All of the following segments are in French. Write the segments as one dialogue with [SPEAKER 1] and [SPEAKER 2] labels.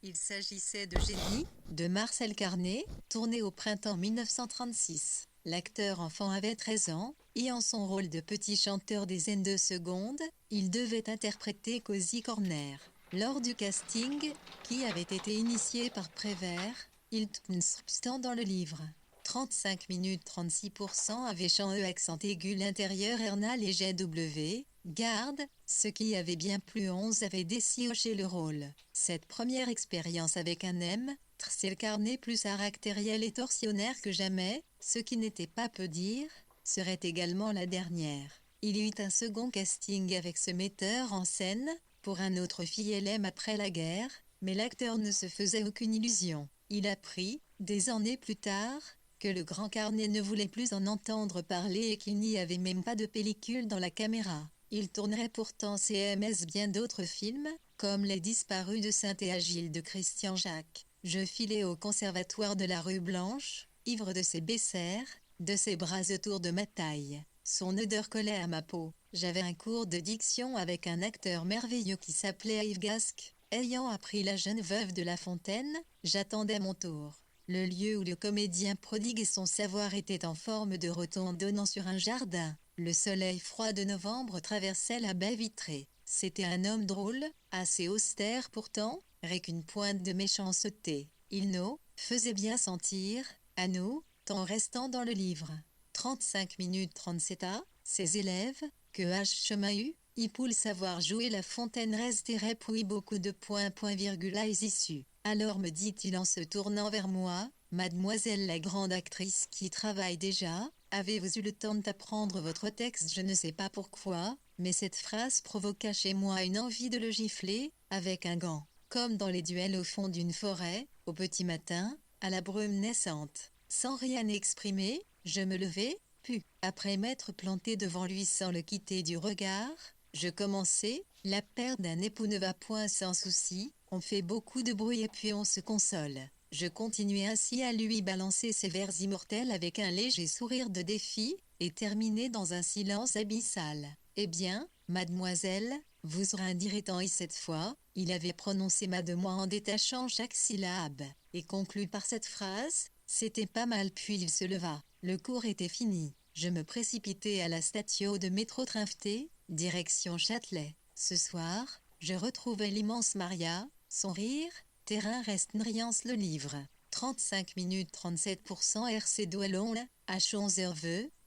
[SPEAKER 1] Il s'agissait de Génie, de Marcel Carné, tourné au printemps 1936. L'acteur enfant avait 13 ans, et en son rôle de petit chanteur des N2 secondes, il devait interpréter Cozy Corner. Lors du casting, qui avait été initié par Prévert, il substant dans le livre. 35 minutes 36% avait chant E accent aigu l'intérieur Ernal et GW, garde, ce qui avait bien plu 11 avait décioché le rôle. Cette première expérience avec un M, c'est le carnet plus caractériel et torsionnaire que jamais, ce qui n'était pas peu dire, serait également la dernière. Il y eut un second casting avec ce metteur en scène, pour un autre FILM après la guerre, mais l'acteur ne se faisait aucune illusion. Il apprit, des années plus tard, que le grand Carnet ne voulait plus en entendre parler et qu'il n'y avait même pas de pellicule dans la caméra. Il tournerait pourtant CMS bien d'autres films, comme Les Disparus de Saint-Éagile de Christian Jacques. Je filais au conservatoire de la rue Blanche, ivre de ses besserres, de ses bras autour de ma taille. Son odeur collait à ma peau. J'avais un cours de diction avec un acteur merveilleux qui s'appelait Yves Gasque. Ayant appris La jeune veuve de La Fontaine, j'attendais mon tour. Le lieu où le comédien prodiguait son savoir était en forme de rotonde donnant sur un jardin. Le soleil froid de novembre traversait la baie vitrée. C'était un homme drôle, assez austère pourtant, avec une pointe de méchanceté. Il nous faisait bien sentir, à nous, en restant dans le livre. 35 minutes 37 à ses élèves, que H. Chemahu, Ipoul savoir jouer La Fontaine resterait puis beaucoup de points, à issues. Alors me dit-il en se tournant vers moi, Mademoiselle la grande actrice qui travaille déjà, avez-vous eu le temps d'apprendre votre texte? Je ne sais pas pourquoi, mais cette phrase provoqua chez moi une envie de le gifler, avec un gant, comme dans les duels au fond d'une forêt, au petit matin, à la brume naissante. Sans rien exprimer, je me levai, puis, après m'être planté devant lui sans le quitter du regard, je commençai, la perte d'un époux ne va point sans souci, on fait beaucoup de bruit et puis on se console. Je continuai ainsi à lui balancer ses vers immortels avec un léger sourire de défi, et terminai dans un silence abyssal. Eh bien, mademoiselle, vous rindirait-en et cette fois, il avait prononcé ma de moi en détachant chaque syllabe, et conclut par cette phrase, c'était pas mal puis il se leva. Le cours était fini. Je me précipitai à la station de métro Trinfté, direction Châtelet. Ce soir, je retrouvai l'immense Maria, son rire, terrain reste Nriance le livre. 35 minutes 37% RC Doualon, H 11 heures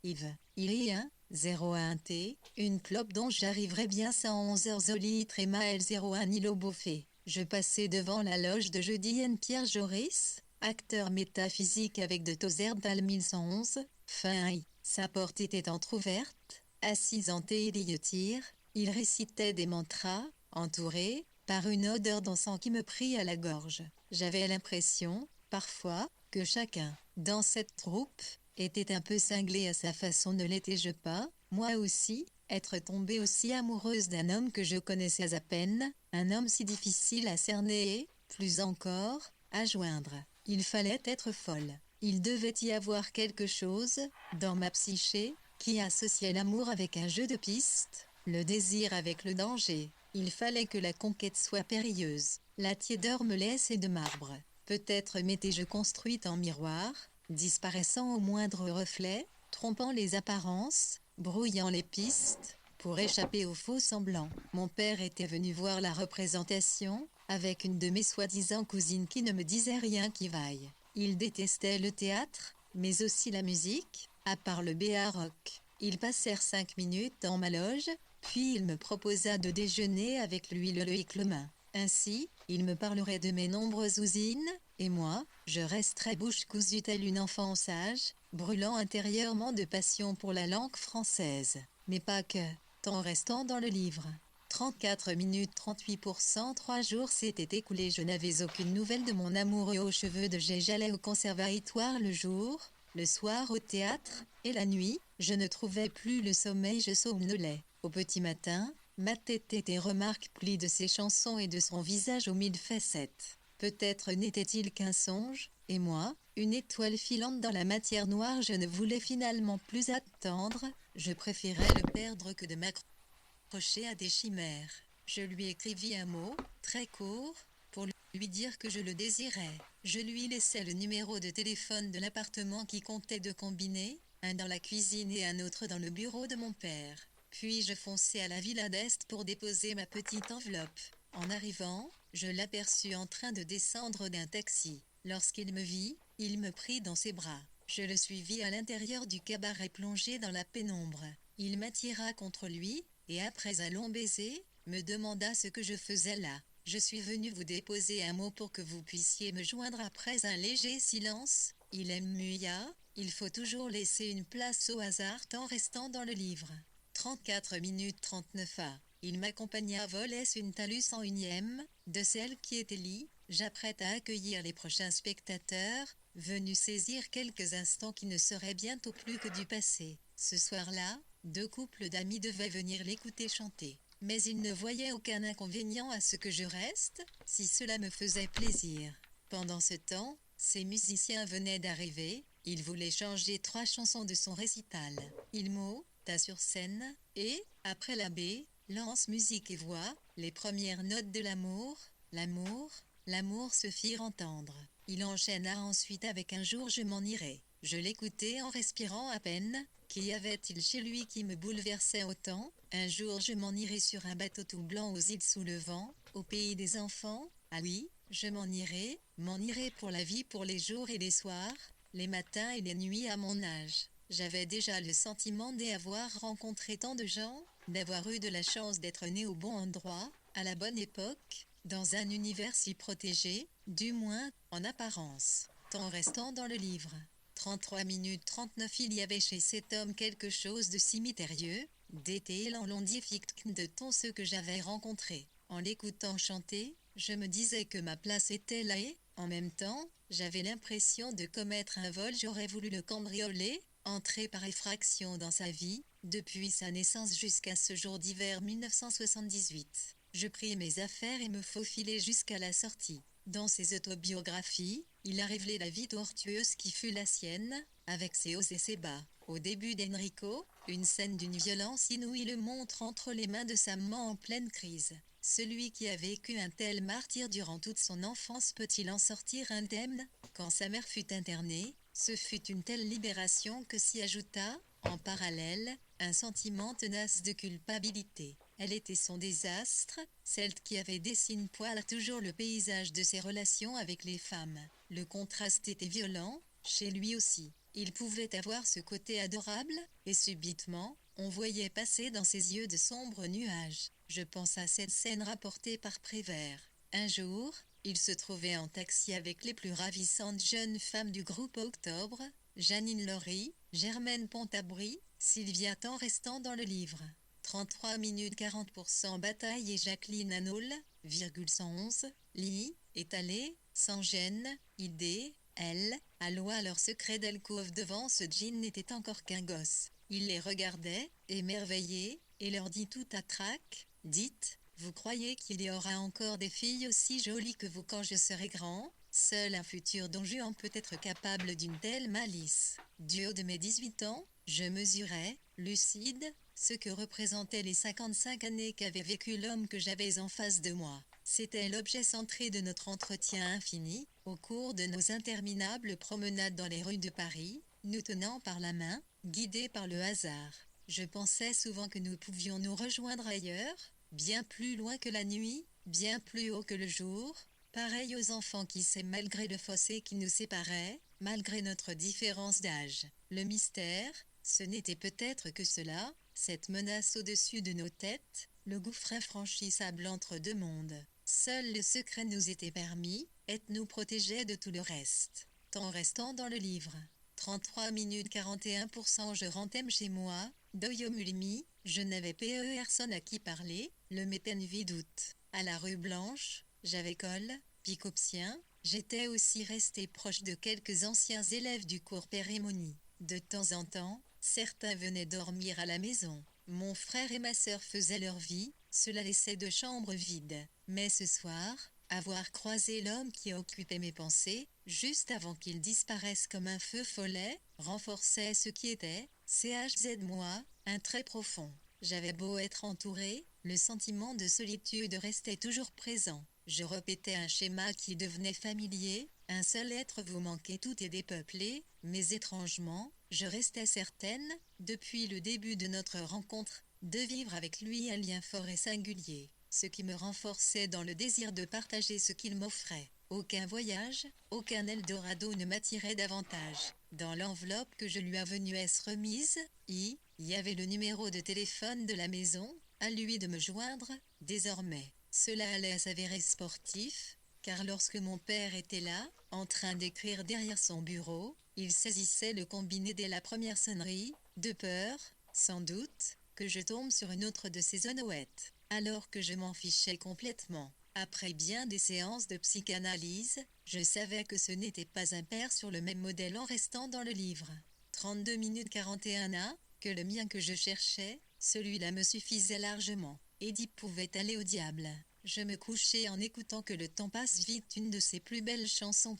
[SPEAKER 1] Yves. Il y a 01 T, une clope dont j'arriverai bien 111 heures au litre et Maël 01 Nilo Beaufait. Je passai devant la loge de jeudi N. Pierre Joris, acteur métaphysique avec de Tozer Dal 1111, fin I. Sa porte était entr'ouverte, assis en tire, il récitait des mantras, entouré par une odeur d'encens qui me prit à la gorge. J'avais l'impression, parfois, que chacun, dans cette troupe, était un peu cinglé à sa façon, ne l'étais-je pas, moi aussi, être tombée aussi amoureuse d'un homme que je connaissais à peine, un homme si difficile à cerner et, plus encore, à joindre. Il fallait être folle. Il devait y avoir quelque chose, dans ma psyché, qui associait l'amour avec un jeu de piste, le désir avec le danger. Il fallait que la conquête soit périlleuse. La tiédeur me laissait de marbre. Peut-être m'étais-je construite en miroir, disparaissant au moindre reflet, trompant les apparences, brouillant les pistes, pour échapper aux faux semblants. Mon père était venu voir la représentation, avec une de mes soi-disant cousines qui ne me disait rien qui vaille. Il détestait le théâtre, mais aussi la musique, à part le B.A. rock. Ils passèrent 5 minutes dans ma loge, puis il me proposa de déjeuner avec lui le Loïc Lemain. Ainsi, il me parlerait de mes nombreuses usines, et moi, je resterais bouche cousue telle une enfant sage, brûlant intérieurement de passion pour la langue française. Mais pas que, en restant dans le livre. 34 minutes 38%, 3 jours s'étaient écoulés, je n'avais aucune nouvelle de mon amoureux aux cheveux de jet. J'allais au conservatoire le jour, le soir au théâtre, et la nuit, je ne trouvais plus le sommeil, je somnolais. Au petit matin, ma tête était remarque-plie de ses chansons et de son visage aux 1000 facettes. Peut-être n'était-il qu'un songe, et moi, une étoile filante dans la matière noire, je ne voulais finalement plus attendre, je préférais le perdre que de m'accrocher à des chimères. Je lui écrivis un mot, très court, pour lui lui dire que je le désirais. Je lui laissai le numéro de téléphone de l'appartement qui comptait 2 combinés, un dans la cuisine et un autre dans le bureau de mon père. Puis je fonçai à la villa d'Est pour déposer ma petite enveloppe. En arrivant, je l'aperçus en train de descendre d'un taxi. Lorsqu'il me vit, il me prit dans ses bras. Je le suivis à l'intérieur du cabaret plongé dans la pénombre. Il m'attira contre lui, et après un long baiser, me demanda ce que je faisais là. Je suis venu vous déposer un mot pour que vous puissiez me joindre après un léger silence. Il émua, il faut toujours laisser une place au hasard en restant dans le livre. 34 minutes 39 A. Il m'accompagna volès une Talus en unième, de celle qui était lit, j'apprête à accueillir les prochains spectateurs, venus saisir quelques instants qui ne seraient bientôt plus que du passé. Ce soir-là, 2 couples d'amis devaient venir l'écouter chanter. Mais ils ne voyaient aucun inconvénient à ce que je reste, si cela me faisait plaisir. Pendant ce temps, ces musiciens venaient d'arriver, ils voulaient changer 3 chansons de son récital. Il monta sur scène, et, après l'abbé, lance musique et voix, les premières notes de l'amour, l'amour se firent entendre. Il enchaîna ensuite avec un jour je m'en irai. Je l'écoutais en respirant à peine. Qu'y avait-il chez lui qui me bouleversait autant? Un jour je m'en irai sur un bateau tout blanc aux îles sous le vent, au pays des enfants. Ah oui, je m'en irai pour la vie, pour les jours et les soirs, les matins et les nuits à mon âge. J'avais déjà le sentiment d'avoir rencontré tant de gens, d'avoir eu de la chance d'être né au bon endroit, à la bonne époque, dans un univers si protégé, du moins, en apparence. Tant restant dans le livre. 33 minutes 39. Il y avait chez cet homme quelque chose de si mystérieux, détailant l'ondifique de ton ce que j'avais rencontré. En l'écoutant chanter, je me disais que ma place était là et, en même temps, j'avais l'impression de commettre un vol. J'aurais voulu le cambrioler, entrer par effraction dans sa vie, depuis sa naissance jusqu'à ce jour d'hiver 1978. Je pris mes affaires et me faufilai jusqu'à la sortie. Dans ses autobiographies, il a révélé la vie tortueuse qui fut la sienne, avec ses hauts et ses bas. Au début d'Enrico, une scène d'une violence inouïe le montre entre les mains de sa maman en pleine crise. Celui qui a vécu un tel martyre durant toute son enfance peut-il en sortir indemne? Quand sa mère fut internée, ce fut une telle libération que s'y ajouta, en parallèle, un sentiment tenace de culpabilité. Elle était son désastre, celle qui avait dessiné poil toujours le paysage de ses relations avec les femmes. Le contraste était violent, chez lui aussi. Il pouvait avoir ce côté adorable, et subitement, on voyait passer dans ses yeux de sombres nuages. Je pense à cette scène rapportée par Prévert. Un jour, il se trouvait en taxi avec les plus ravissantes jeunes femmes du groupe Octobre, Janine Laurie, Germaine Pontabry, Sylvia Tan restant dans le livre. 33 minutes 40% Bataille et Jacqueline Hanoul, 111, lit, étalé, sans gêne, idée, elle, alloua leur secret d'alcôve devant ce jean n'était encore qu'un gosse. Il les regardait, émerveillé, et leur dit tout à trac, dites, vous croyez qu'il y aura encore des filles aussi jolies que vous quand je serai grand? Seul un futur don Juan peut être capable d'une telle malice. Du haut de mes 18 ans, je mesurais, lucide, ce que représentaient les 55 années qu'avait vécu l'homme que j'avais en face de moi. C'était l'objet centré de notre entretien infini, au cours de nos interminables promenades dans les rues de Paris, nous tenant par la main, guidés par le hasard. Je pensais souvent que nous pouvions nous rejoindre ailleurs, bien plus loin que la nuit, bien plus haut que le jour, pareil aux enfants qui s'aiment malgré le fossé qui nous séparait, malgré notre différence d'âge. Le mystère, ce n'était peut-être que cela, cette menace au-dessus de nos têtes, le gouffre infranchissable entre 2 mondes. Seul le secret nous était permis, et nous protégeait de tout le reste. Tant restant dans le livre. 33 minutes 41%. Je rentrais chez moi, Doyomulimi, je n'avais personne à qui parler, le mépen vidoute. À la rue Blanche, j'avais col, picopsien, j'étais aussi resté proche de quelques anciens élèves du cours Pérémonie. De temps en temps, certains venaient dormir à la maison. Mon frère et ma sœur faisaient leur vie, cela laissait 2 chambres vides. Mais ce soir, avoir croisé l'homme qui occupait mes pensées, juste avant qu'il disparaisse comme un feu follet, renforçait ce qui était, CHZ moi, un trait profond. J'avais beau être entouré, le sentiment de solitude restait toujours présent. Je répétais un schéma qui devenait familier, un seul être vous manquait, tout est dépeuplé, mais étrangement, je restais certaine, depuis le début de notre rencontre, de vivre avec lui un lien fort et singulier, ce qui me renforçait dans le désir de partager ce qu'il m'offrait. Aucun voyage, aucun Eldorado ne m'attirait davantage. Dans l'enveloppe que je lui avais remise, il y avait le numéro de téléphone de la maison, à lui de me joindre, désormais. Cela allait s'avérer sportif, car lorsque mon père était là, en train d'écrire derrière son bureau, il saisissait le combiné dès la première sonnerie, de peur, sans doute, que je tombe sur une autre de ses onoettes, alors que je m'en fichais complètement. Après bien des séances de psychanalyse, je savais que ce n'était pas un père sur le même modèle en restant dans le livre. 32 minutes 41 A, que le mien que je cherchais, celui-là me suffisait largement. Édipe pouvait aller au diable. Je me couchais en écoutant Que le temps passe vite, une de ses plus belles chansons.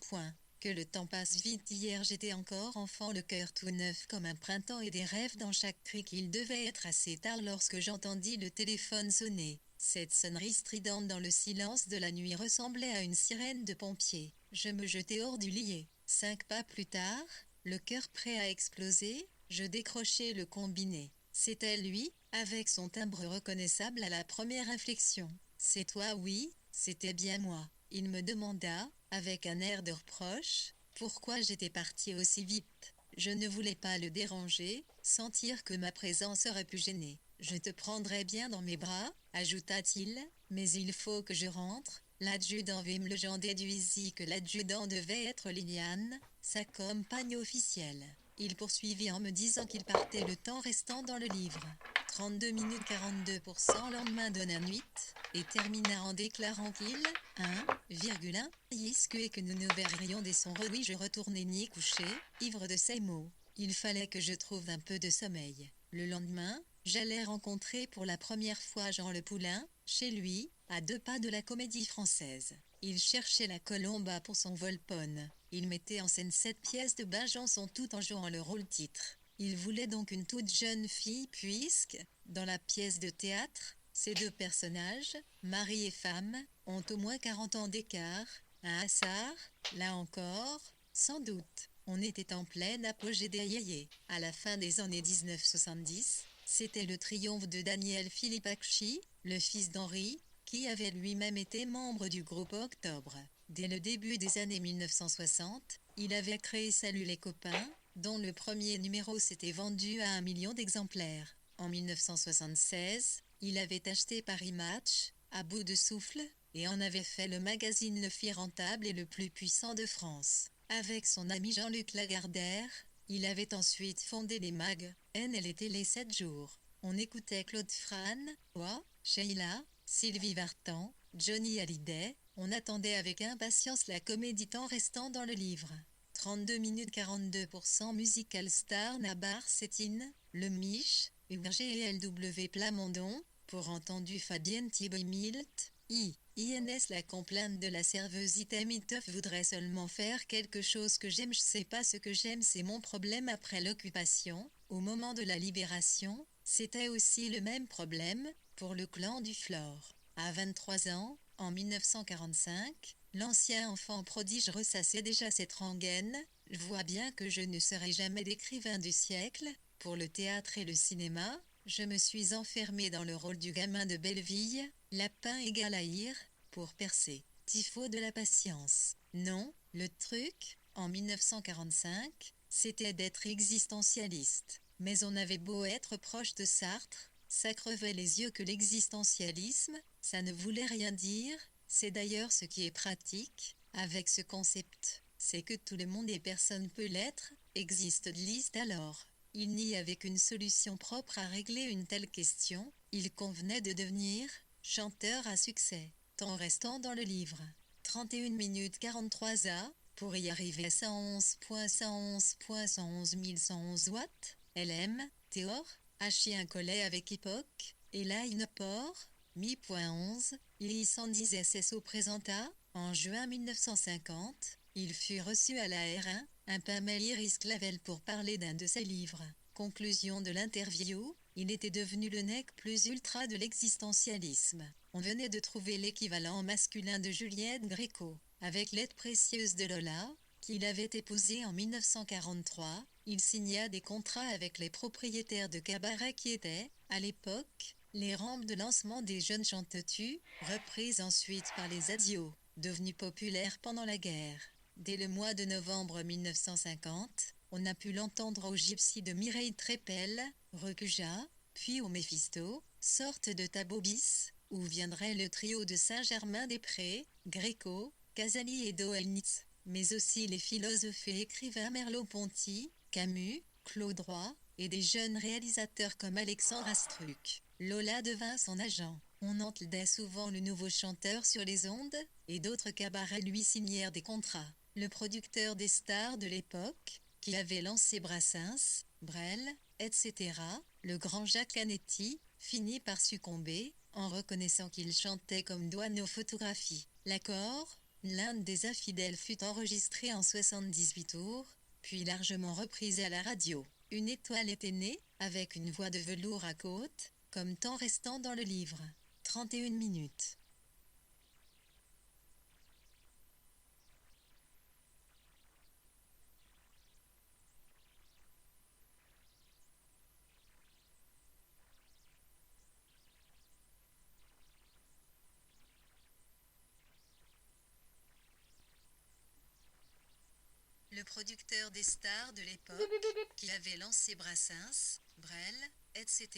[SPEAKER 1] Que le temps passe vite. Hier j'étais encore enfant, le cœur tout neuf comme un printemps et des rêves dans chaque cri. Il devait être assez tard lorsque j'entendis le téléphone sonner. Cette sonnerie stridente dans le silence de la nuit ressemblait à une sirène de pompiers. Je me jetai hors du lit. 5 pas plus tard, le cœur prêt à exploser, je décrochai le combiné. C'était lui, avec son timbre reconnaissable à la première inflexion. C'est toi, oui, c'était bien moi. Il me demanda, avec un air de reproche, pourquoi j'étais partie aussi vite. Je ne voulais pas le déranger, sentir que ma présence aurait pu gêner. Je te prendrai bien dans mes bras, ajouta-t-il, mais il faut que je rentre. L'adjudant Wim le Jean déduisit que l'adjudant devait être Liliane, sa compagne officielle. Il poursuivit en me disant qu'il partait le temps restant dans le livre. 32 minutes 42% lendemain de la nuit, et termina en déclarant qu'il, 1,1, yisque et que nous ne verrions des sons. Oui, je retournai m'y coucher, ivre de ces mots. Il fallait que je trouve un peu de sommeil. Le lendemain, j'allais rencontrer pour la première fois Jean Le Poulain, chez lui, à 2 pas de la Comédie Française. Il cherchait la Colomba pour son Volpone. Il mettait en scène 7 pièces de Besançon tout en jouant le rôle-titre. Il voulait donc une toute jeune fille puisque, dans la pièce de théâtre, ces deux personnages, mari et femme, ont au moins 40 ans d'écart. Un hasard, là encore, sans doute. On était en pleine apogée des yéyés. À la fin des années 1970, c'était le triomphe de Daniel Philippacci, le fils d'Henri, qui avait lui-même été membre du groupe Octobre. Dès le début des années 1960, il avait créé Salut les copains, dont le premier numéro s'était vendu à 1 million d'exemplaires. En 1976, il avait acheté Paris Match, à bout de souffle, et en avait fait le magazine le plus rentable et le plus puissant de France. Avec son ami Jean-Luc Lagardère, il avait ensuite fondé les mags, elle était les 7 jours. On écoutait Claude Fran, Oa, Sheila, Sylvie Vartan, Johnny Hallyday. On attendait avec impatience la comédie tant restant dans le livre. 32 minutes 42% Musical Star Nabar Sétine, Le Mich, URGLW Plamondon, pour entendu Fabienne Thibault-Milt, INS la complainte de la serveuse Itemiteuf voudrait seulement faire quelque chose que j'aime. Je sais pas ce que j'aime, c'est mon problème. Après l'occupation, au moment de la libération, c'était aussi le même problème, pour le clan du Flore. À 23 ans, en 1945, l'ancien enfant prodige ressassait déjà cette rengaine. Je vois bien que je ne serai jamais l'écrivain du siècle. Pour le théâtre et le cinéma, je me suis enfermé dans le rôle du gamin de Belleville, lapin égal à ire, pour percer. Tifo de la patience. Non, le truc, en 1945, c'était d'être existentialiste. Mais on avait beau être proche de Sartre, ça crevait les yeux que l'existentialisme, ça ne voulait rien dire. C'est d'ailleurs ce qui est pratique, avec ce concept. C'est que tout le monde et personne peut l'être, existe de liste alors. Il n'y avait qu'une solution propre à régler une telle question, il convenait de devenir chanteur à succès, tant restant dans le livre. 31 minutes 43 A, pour y arriver à 111.111.111.111 watts, LM, Théor, H1 collet avec époque, et là Inopor, Mi.11, Li 110 SSO présenta, en juin 1950, il fut reçu à la R1, un Pamel Iris Clavel pour parler d'un de ses livres. Conclusion de l'interview, il était devenu le nec plus ultra de l'existentialisme. On venait de trouver l'équivalent masculin de Juliette Gréco. Avec l'aide précieuse de Lola, qu'il avait épousée en 1943, il signa des contrats avec les propriétaires de cabarets qui étaient, à l'époque, les rampes de lancement des jeunes chantetus, reprises ensuite par les Adios, devenus populaires pendant la guerre. Dès le mois de novembre 1950, on a pu l'entendre au Gypsy de Mireille Trépel, Recuja, puis au Méphisto, sorte de tableau bis, où viendrait le trio de Saint-Germain-des-Prés, Gréco, Casali et Doelnitz, mais aussi les philosophes et écrivains Merleau-Ponty, Camus, Claude Roy, et des jeunes réalisateurs comme Alexandre Astruc. Lola devint son agent. On entendait souvent le nouveau chanteur sur les ondes, et d'autres cabarets lui signèrent des contrats. Le producteur des stars de l'époque, qui avait lancé Brassens, Brel, etc., le grand Jacques Canetti, finit par succomber, en reconnaissant qu'il chantait comme Douaneau photographie. L'accord, l'Inde des infidèles fut enregistré en 78 tours, puis largement reprisé à la radio. Une étoile était née, avec une voix de velours à côte, comme temps restant dans le livre. 31 minutes. Le producteur des stars de l'époque, qui avait lancé Brassens, Brel, etc.,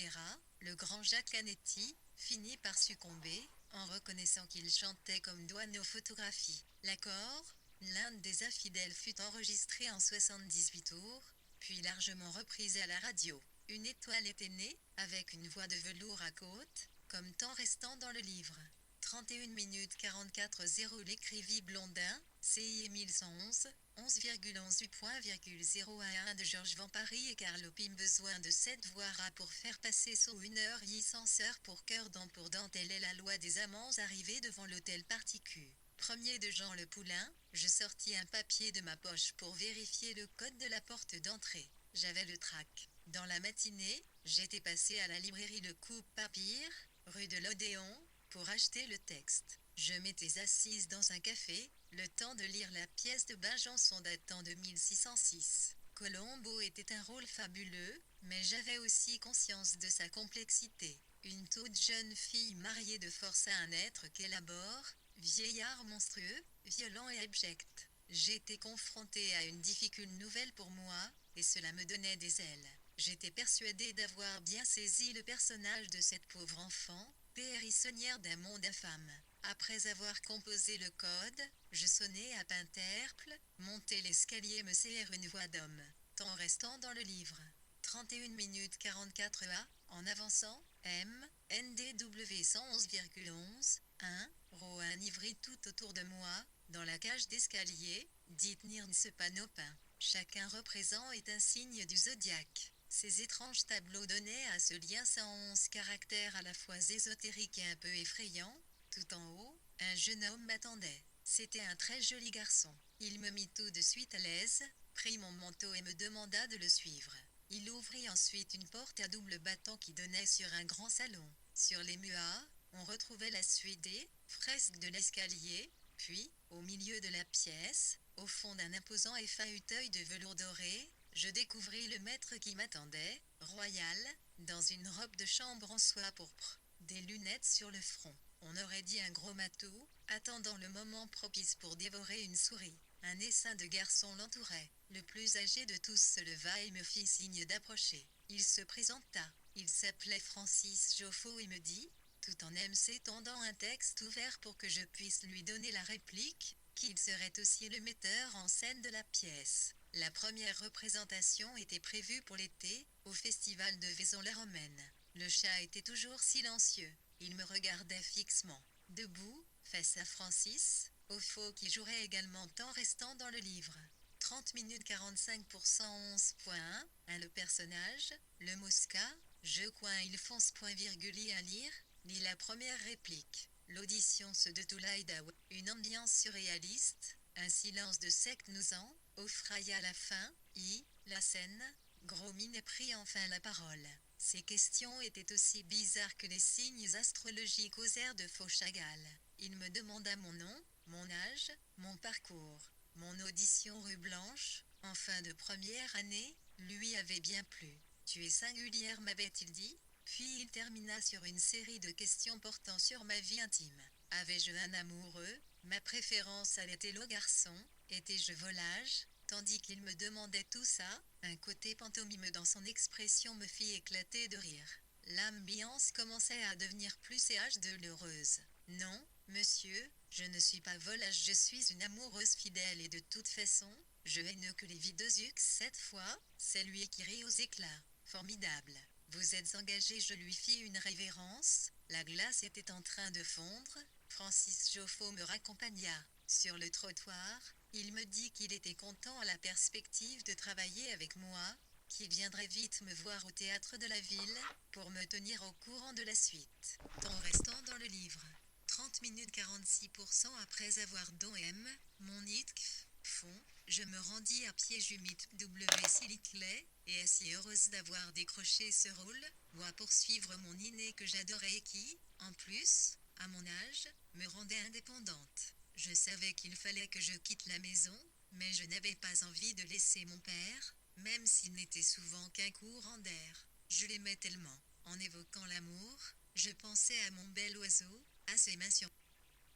[SPEAKER 1] le grand Jacques Canetti, finit par succomber, en reconnaissant qu'il chantait comme Douaneau photographie. L'accord, l'Inde des infidèles fut enregistré en 78 tours, puis largement reprisé à la radio. Une étoile était née, avec une voix de velours à côte, comme temps restant dans le livre. 31 minutes 44 0 l'écrivit Blondin, CI 1111, 11,11.011 de Georges Van Paris et Carlo Pim besoin de 7 voix pour faire passer sous 1 heure y censeur pour cœur dent pour dent telle est la loi des amants arrivés devant l'hôtel particu. Premier de Jean Le Poulain, je sortis un papier de ma poche pour vérifier le code de la porte d'entrée. J'avais le trac. Dans la matinée, j'étais passé à la librairie Le Coupe-Papyr, rue de l'Odéon, pour acheter le texte. Je m'étais assise dans un café, le temps de lire la pièce de Besançon datant de 1606. Colombo était un rôle fabuleux, mais j'avais aussi conscience de sa complexité. Une toute jeune fille mariée de force à un être qu'élabore, vieillard monstrueux, violent et abject. J'étais confrontée à une difficile nouvelle pour moi, et cela me donnait des ailes. J'étais persuadée d'avoir bien saisi le personnage de cette pauvre enfant, périssonnière d'un monde infâme. Après avoir composé le code, je sonnai à Pinterple, monter l'escalier me serre une voix d'homme. Temps restant dans le livre. 31 minutes 44 A, en avançant, M, NDW 111,11, 1, Rohan Ivry tout autour de moi, dans la cage d'escalier, dit Nirns Panopin. Chacun représentant est un signe du zodiaque. Ces étranges tableaux donnaient à ce lien 111 caractères à la fois ésotérique et un peu effrayant. Tout en haut, un jeune homme m'attendait. C'était un très joli garçon. Il me mit tout de suite à l'aise, prit mon manteau et me demanda de le suivre. Il ouvrit ensuite une porte à double battant qui donnait sur un grand salon. Sur les murs, on retrouvait la suite des fresques de l'escalier, puis, au milieu de la pièce, au fond d'un imposant et fauteuil de velours doré, je découvris le maître qui m'attendait, royal, dans une robe de chambre en soie pourpre, des lunettes sur le front. On aurait dit un gros matou, attendant le moment propice pour dévorer une souris. Un essaim de garçons l'entourait. Le plus âgé de tous se leva et me fit signe d'approcher. Il se présenta. Il s'appelait Francis Joffo et me dit, tout en tendant un texte ouvert pour que je puisse lui donner la réplique, qu'il serait aussi le metteur en scène de la pièce. La première représentation était prévue pour l'été, au festival de Vaison-la-Romaine. Le chat était toujours silencieux. Il me regardait fixement. Debout, face à Francis, au faux qui jouerait également temps restant dans le livre. 30 minutes 45 pour 111.1, le personnage, le Mosca, je coin il fonce point virgule à lire, lit la première réplique. L'audition se détoulaïda, une ambiance surréaliste, un silence de secte nous offraille à la fin, la scène, gros mine prit enfin la parole. Ces questions étaient aussi bizarres que les signes astrologiques aux airs de Fauchagall. Il me demanda mon nom, mon âge, mon parcours. Mon audition rue Blanche, en fin de première année, lui avait bien plu. Tu es singulière, m'avait-il dit. Puis il termina sur une série de questions portant sur ma vie intime. Avais-je un amoureux? Ma préférence allait-elle aux garçons? Étais-je volage? Tandis qu'il me demandait tout ça, un côté pantomime dans son expression me fit éclater de rire. L'ambiance commençait à devenir plus CH de l'heureuse. Non, monsieur, je ne suis pas volage, je suis une amoureuse fidèle et de toute façon, je haine que les videuxux cette fois, c'est lui qui rit aux éclats. Formidable. Vous êtes engagé, je lui fis une révérence, la glace était en train de fondre, Francis Joffo me raccompagna. Sur le trottoir, il me dit qu'il était content à la perspective de travailler avec moi, qu'il viendrait vite me voir au théâtre de la ville, pour me tenir au courant de la suite. Temps restant dans le livre. 30 minutes 46% après avoir don M, mon ITF, fond, je me rendis à pied jumit W. Siliclay, et si heureuse d'avoir décroché ce rôle, ou à poursuivre mon inné que j'adorais et qui, en plus, à mon âge, me rendait indépendante. Je savais qu'il fallait que je quitte la maison, mais je n'avais pas envie de laisser mon père, même s'il n'était souvent qu'un courant d'air. Je l'aimais tellement. En évoquant l'amour, je pensais à mon bel oiseau, à ses mains sur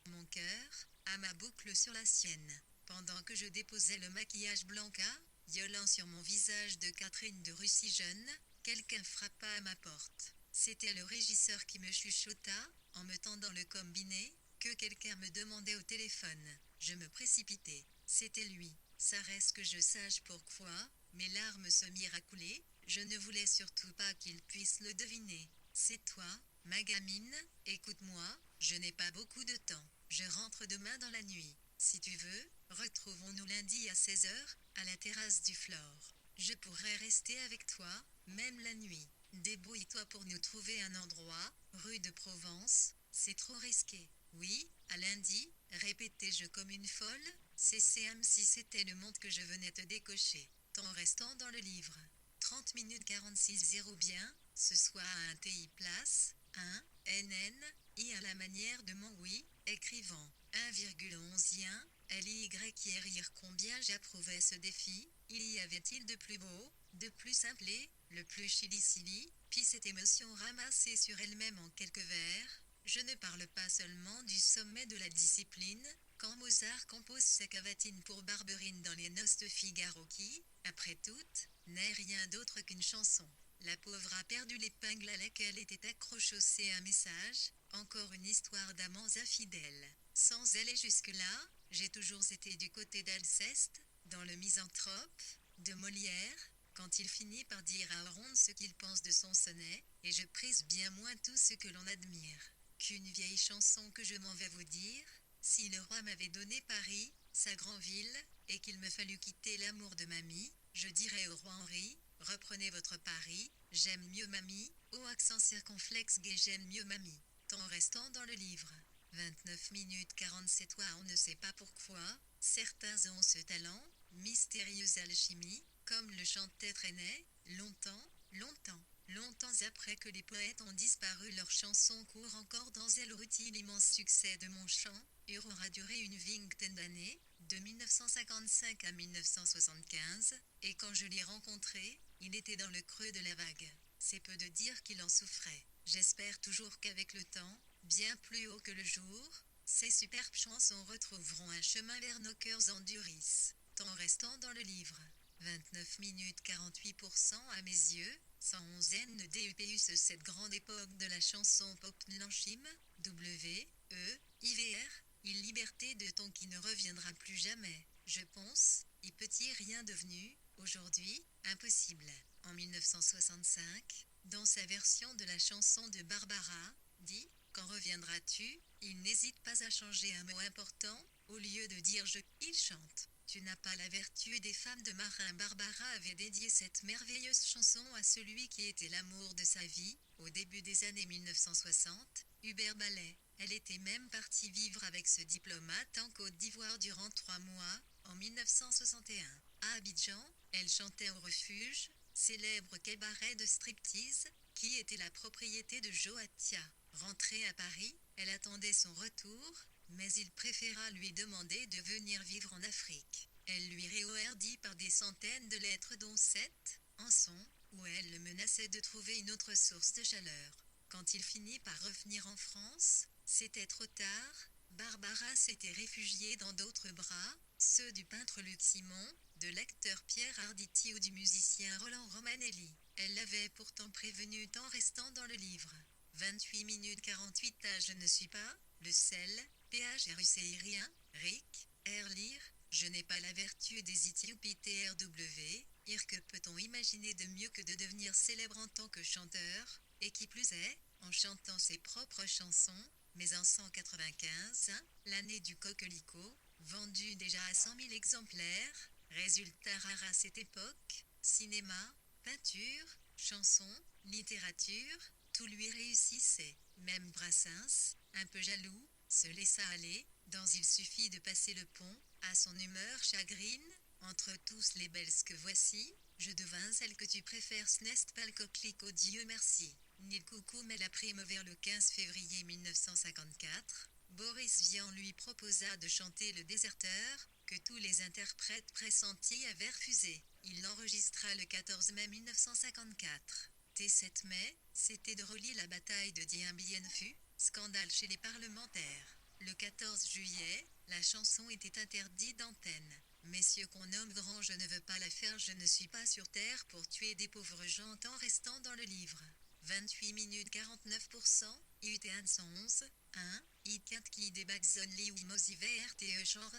[SPEAKER 1] mon cœur, à ma boucle sur la sienne. Pendant que je déposais le maquillage Blanca, violent sur mon visage de Catherine de Russie jeune, quelqu'un frappa à ma porte. C'était le régisseur qui me chuchota, en me tendant le combiné, que quelqu'un me demandait au téléphone. Je me précipitai. C'était lui. Ça reste que je sache pourquoi, mes larmes se mirent à couler, je ne voulais surtout pas qu'il puisse le deviner. C'est toi, ma gamine, écoute-moi, je n'ai pas beaucoup de temps. Je rentre demain dans la nuit. Si tu veux, retrouvons-nous lundi à 16h, à la terrasse du Flore. Je pourrais rester avec toi, même la nuit. Débrouille-toi pour nous trouver un endroit, rue de Provence, c'est trop risqué. Oui, à lundi, répétai-je comme une folle, CCM si c'était le monde que je venais te décocher. Temps restant dans le livre. 30 minutes 46 0 bien, ce soir à un TI place, 1, NN, I à la manière de mon oui, écrivant 1,11 LYR combien j'approuvais ce défi, il y avait-il de plus beau, de plus simplé, le plus chili-silly, puis cette émotion ramassée sur elle-même en quelques vers, je ne parle pas seulement du sommet de la discipline, quand Mozart compose sa cavatine pour Barberine dans les noces de Figaro qui, après toutes, n'est rien d'autre qu'une chanson. La pauvre a perdu l'épingle à laquelle était accroché un message, encore une histoire d'amants infidèles. Sans aller jusque-là, j'ai toujours été du côté d'Alceste, dans le Misanthrope, de Molière, quand il finit par dire à Ronde ce qu'il pense de son sonnet, et je prise bien moins tout ce que l'on admire. Qu'une vieille chanson que je m'en vais vous dire, si le roi m'avait donné Paris, sa grande ville, et qu'il me fallut quitter l'amour de mamie, je dirais au roi Henri, reprenez votre Paris, j'aime mieux mamie, au accent circonflexe gai j'aime mieux mamie. Temps restant dans le livre. 29 minutes 47 on ne sait pas pourquoi, certains ont ce talent, mystérieuse alchimie, comme le chantait Trenet, longtemps, longtemps. Longtemps après que les poètes ont disparu, leurs chansons courent encore dans elle rutile l'immense succès de mon chant, aura duré une vingtaine d'années, de 1955 à 1975, et quand je l'ai rencontré, il était dans le creux de la vague. C'est peu de dire qu'il en souffrait. J'espère toujours qu'avec le temps, bien plus haut que le jour, ces superbes chansons retrouveront un chemin vers nos cœurs endurcis. Temps restant dans le livre. 29 minutes 48% à mes yeux, 111 NDUPUS cette grande époque de la chanson pop Lanchim, W, E, IVR, il liberté de ton qui ne reviendra plus jamais. Je pense, y peut-y rien devenu, aujourd'hui, impossible. En 1965, dans sa version de la chanson de Barbara, dit, quand reviendras-tu, il n'hésite pas à changer un mot important, au lieu de dire je, il chante. Tu n'as pas la vertu des femmes de marin. Barbara avait dédié cette merveilleuse chanson à celui qui était l'amour de sa vie, au début des années 1960, Hubert Ballet. Elle était même partie vivre avec ce diplomate en Côte d'Ivoire durant 3 mois, en 1961. À Abidjan, elle chantait au refuge, célèbre cabaret de striptease, qui était la propriété de Joe Attia. Rentrée à Paris, elle attendait son retour, mais il préféra lui demander de venir vivre en Afrique. Elle lui réoherdit par des centaines de lettres dont 7, en son, où elle le menaçait de trouver une autre source de chaleur. Quand il finit par revenir en France, c'était trop tard. Barbara s'était réfugiée dans d'autres bras, ceux du peintre Luc Simon, de l'acteur Pierre Arditi ou du musicien Roland Romanelli. Elle l'avait pourtant prévenu en restant dans le livre. 28 minutes 48 à Je ne suis pas, le sel, PHRUCIRien, RIC, Air lire, je n'ai pas la vertu des ITUPTRW, que peut-on imaginer de mieux que de devenir célèbre en tant que chanteur, et qui plus est, en chantant ses propres chansons, mais en 195, l'année du coquelicot, vendu déjà à 100 000 exemplaires, résultat rare à cette époque, cinéma, peinture, chansons, littérature, tout lui réussissait. Même Brassens, un peu jaloux, se laissa aller, dans Il suffit de passer le pont, à son humeur chagrine, entre tous les belles que voici, je devins celle que tu préfères, ce n'est pas le coquelicot, Dieu merci. Ni le coucou mais la prime vers le 15 février 1954, Boris Vian lui proposa de chanter Le Déserteur, que tous les interprètes pressentis avaient refusé. Il l'enregistra le 14 mai 1954. T7 mai, c'était de relier la bataille de Dien Bien Phu, scandale chez les parlementaires. Le 14 juillet, la chanson était interdite d'antenne. Messieurs qu'on nomme grand, je ne veux pas la faire, je ne suis pas sur terre pour tuer des pauvres gens en restant dans le livre. 28 minutes 49%, UT 111, 1, I4 qui débac only ou mosiver RTE genre,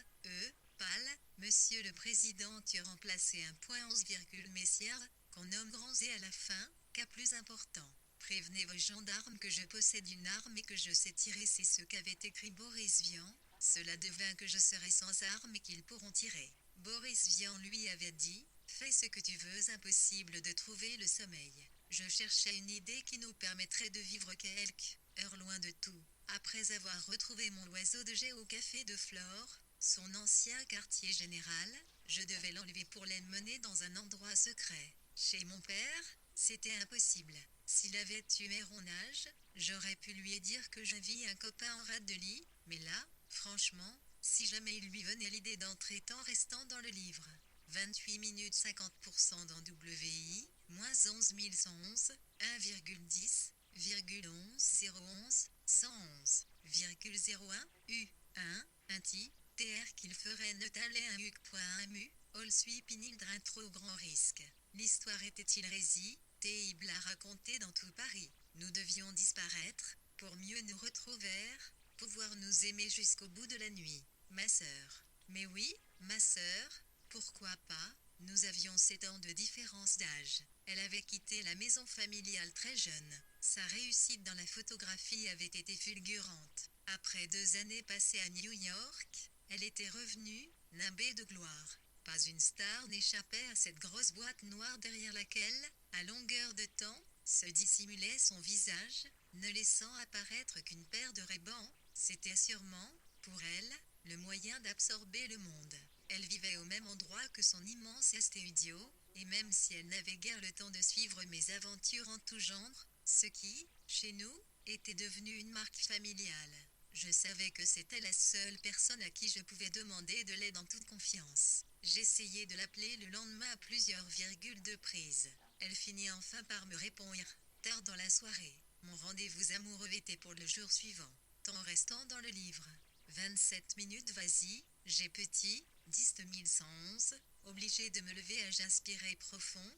[SPEAKER 1] pal, monsieur le président tu remplacé 1.11, messieurs, qu'on nomme grands et à la fin, cas plus important. Prévenez vos gendarmes que je possède une arme et que je sais tirer, c'est ce qu'avait écrit Boris Vian. Cela devint que je serai sans armes et qu'ils pourront tirer. Boris Vian lui avait dit, fais ce que tu veux, impossible de trouver le sommeil. Je cherchais une idée qui nous permettrait de vivre quelques heures loin de tout. Après avoir retrouvé mon oiseau de jet au café de Flore, son ancien quartier général, je devais l'enlever pour l'emmener dans un endroit secret. Chez mon père, c'était impossible. S'il avait tué mon âge, j'aurais pu lui dire que je vis un copain en rade de lit, mais là, franchement, si jamais il lui venait l'idée d'entrer en restant dans le livre. 28 minutes 50% dans WI, moins 11 111, 1,10, 011, 111,01, U1, un ti, TR qu'il ferait notaler un huc.mu, all suit pinil d'un trop grand risque. L'histoire était-il résie, terrible à raconter dans tout Paris. Nous devions disparaître, pour mieux nous retrouver, pouvoir nous aimer jusqu'au bout de la nuit. Ma sœur. Mais oui, ma sœur, pourquoi pas, nous avions 7 ans de différence d'âge. Elle avait quitté la maison familiale très jeune. Sa réussite dans la photographie avait été fulgurante. Après 2 années passées à New York, elle était revenue, nimbée de gloire. Pas une star n'échappait à cette grosse boîte noire derrière laquelle, à longueur de temps, se dissimulait son visage, ne laissant apparaître qu'une paire de rébans. C'était sûrement, pour elle, le moyen d'absorber le monde. Elle vivait au même endroit que son immense studio, et même si elle n'avait guère le temps de suivre mes aventures en tout genre, ce qui, chez nous, était devenu une marque familiale. Je savais que c'était la seule personne à qui je pouvais demander de l'aide en toute confiance. J'essayai de l'appeler le lendemain à plusieurs virgules de prise. Elle finit enfin par me répondre, tard dans la soirée. Mon rendez-vous amoureux était pour le jour suivant, en restant dans le livre. 27 minutes vas-y, j'ai petit, 10 111, obligé de me lever à j'inspirais profond,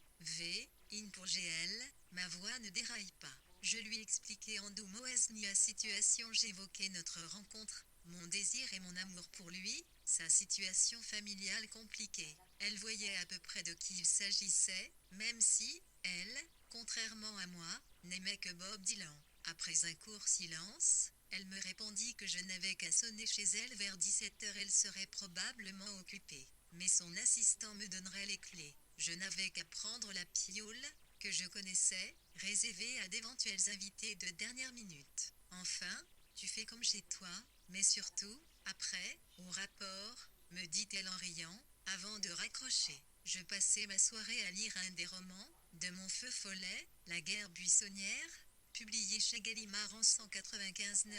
[SPEAKER 1] in pour GL, ma voix ne déraille pas. Je lui expliquai en doux mots la situation, j'évoquais notre rencontre, mon désir et mon amour pour lui, sa situation familiale compliquée. Elle voyait à peu près de qui il s'agissait, même si, elle, contrairement à moi, n'aimait que Bob Dylan. Après un court silence, elle me répondit que je n'avais qu'à sonner chez elle vers 17h, elle serait probablement occupée. Mais son assistant me donnerait les clés. Je n'avais qu'à prendre la pioule, que je connaissais, réservée à d'éventuels invités de dernière minute. Enfin, tu fais comme chez toi, mais surtout, après, au rapport, me dit-elle en riant, avant de raccrocher. Je passais ma soirée à lire un des romans de mon feu follet, La guerre buissonnière, publié chez Gallimard en 195-9,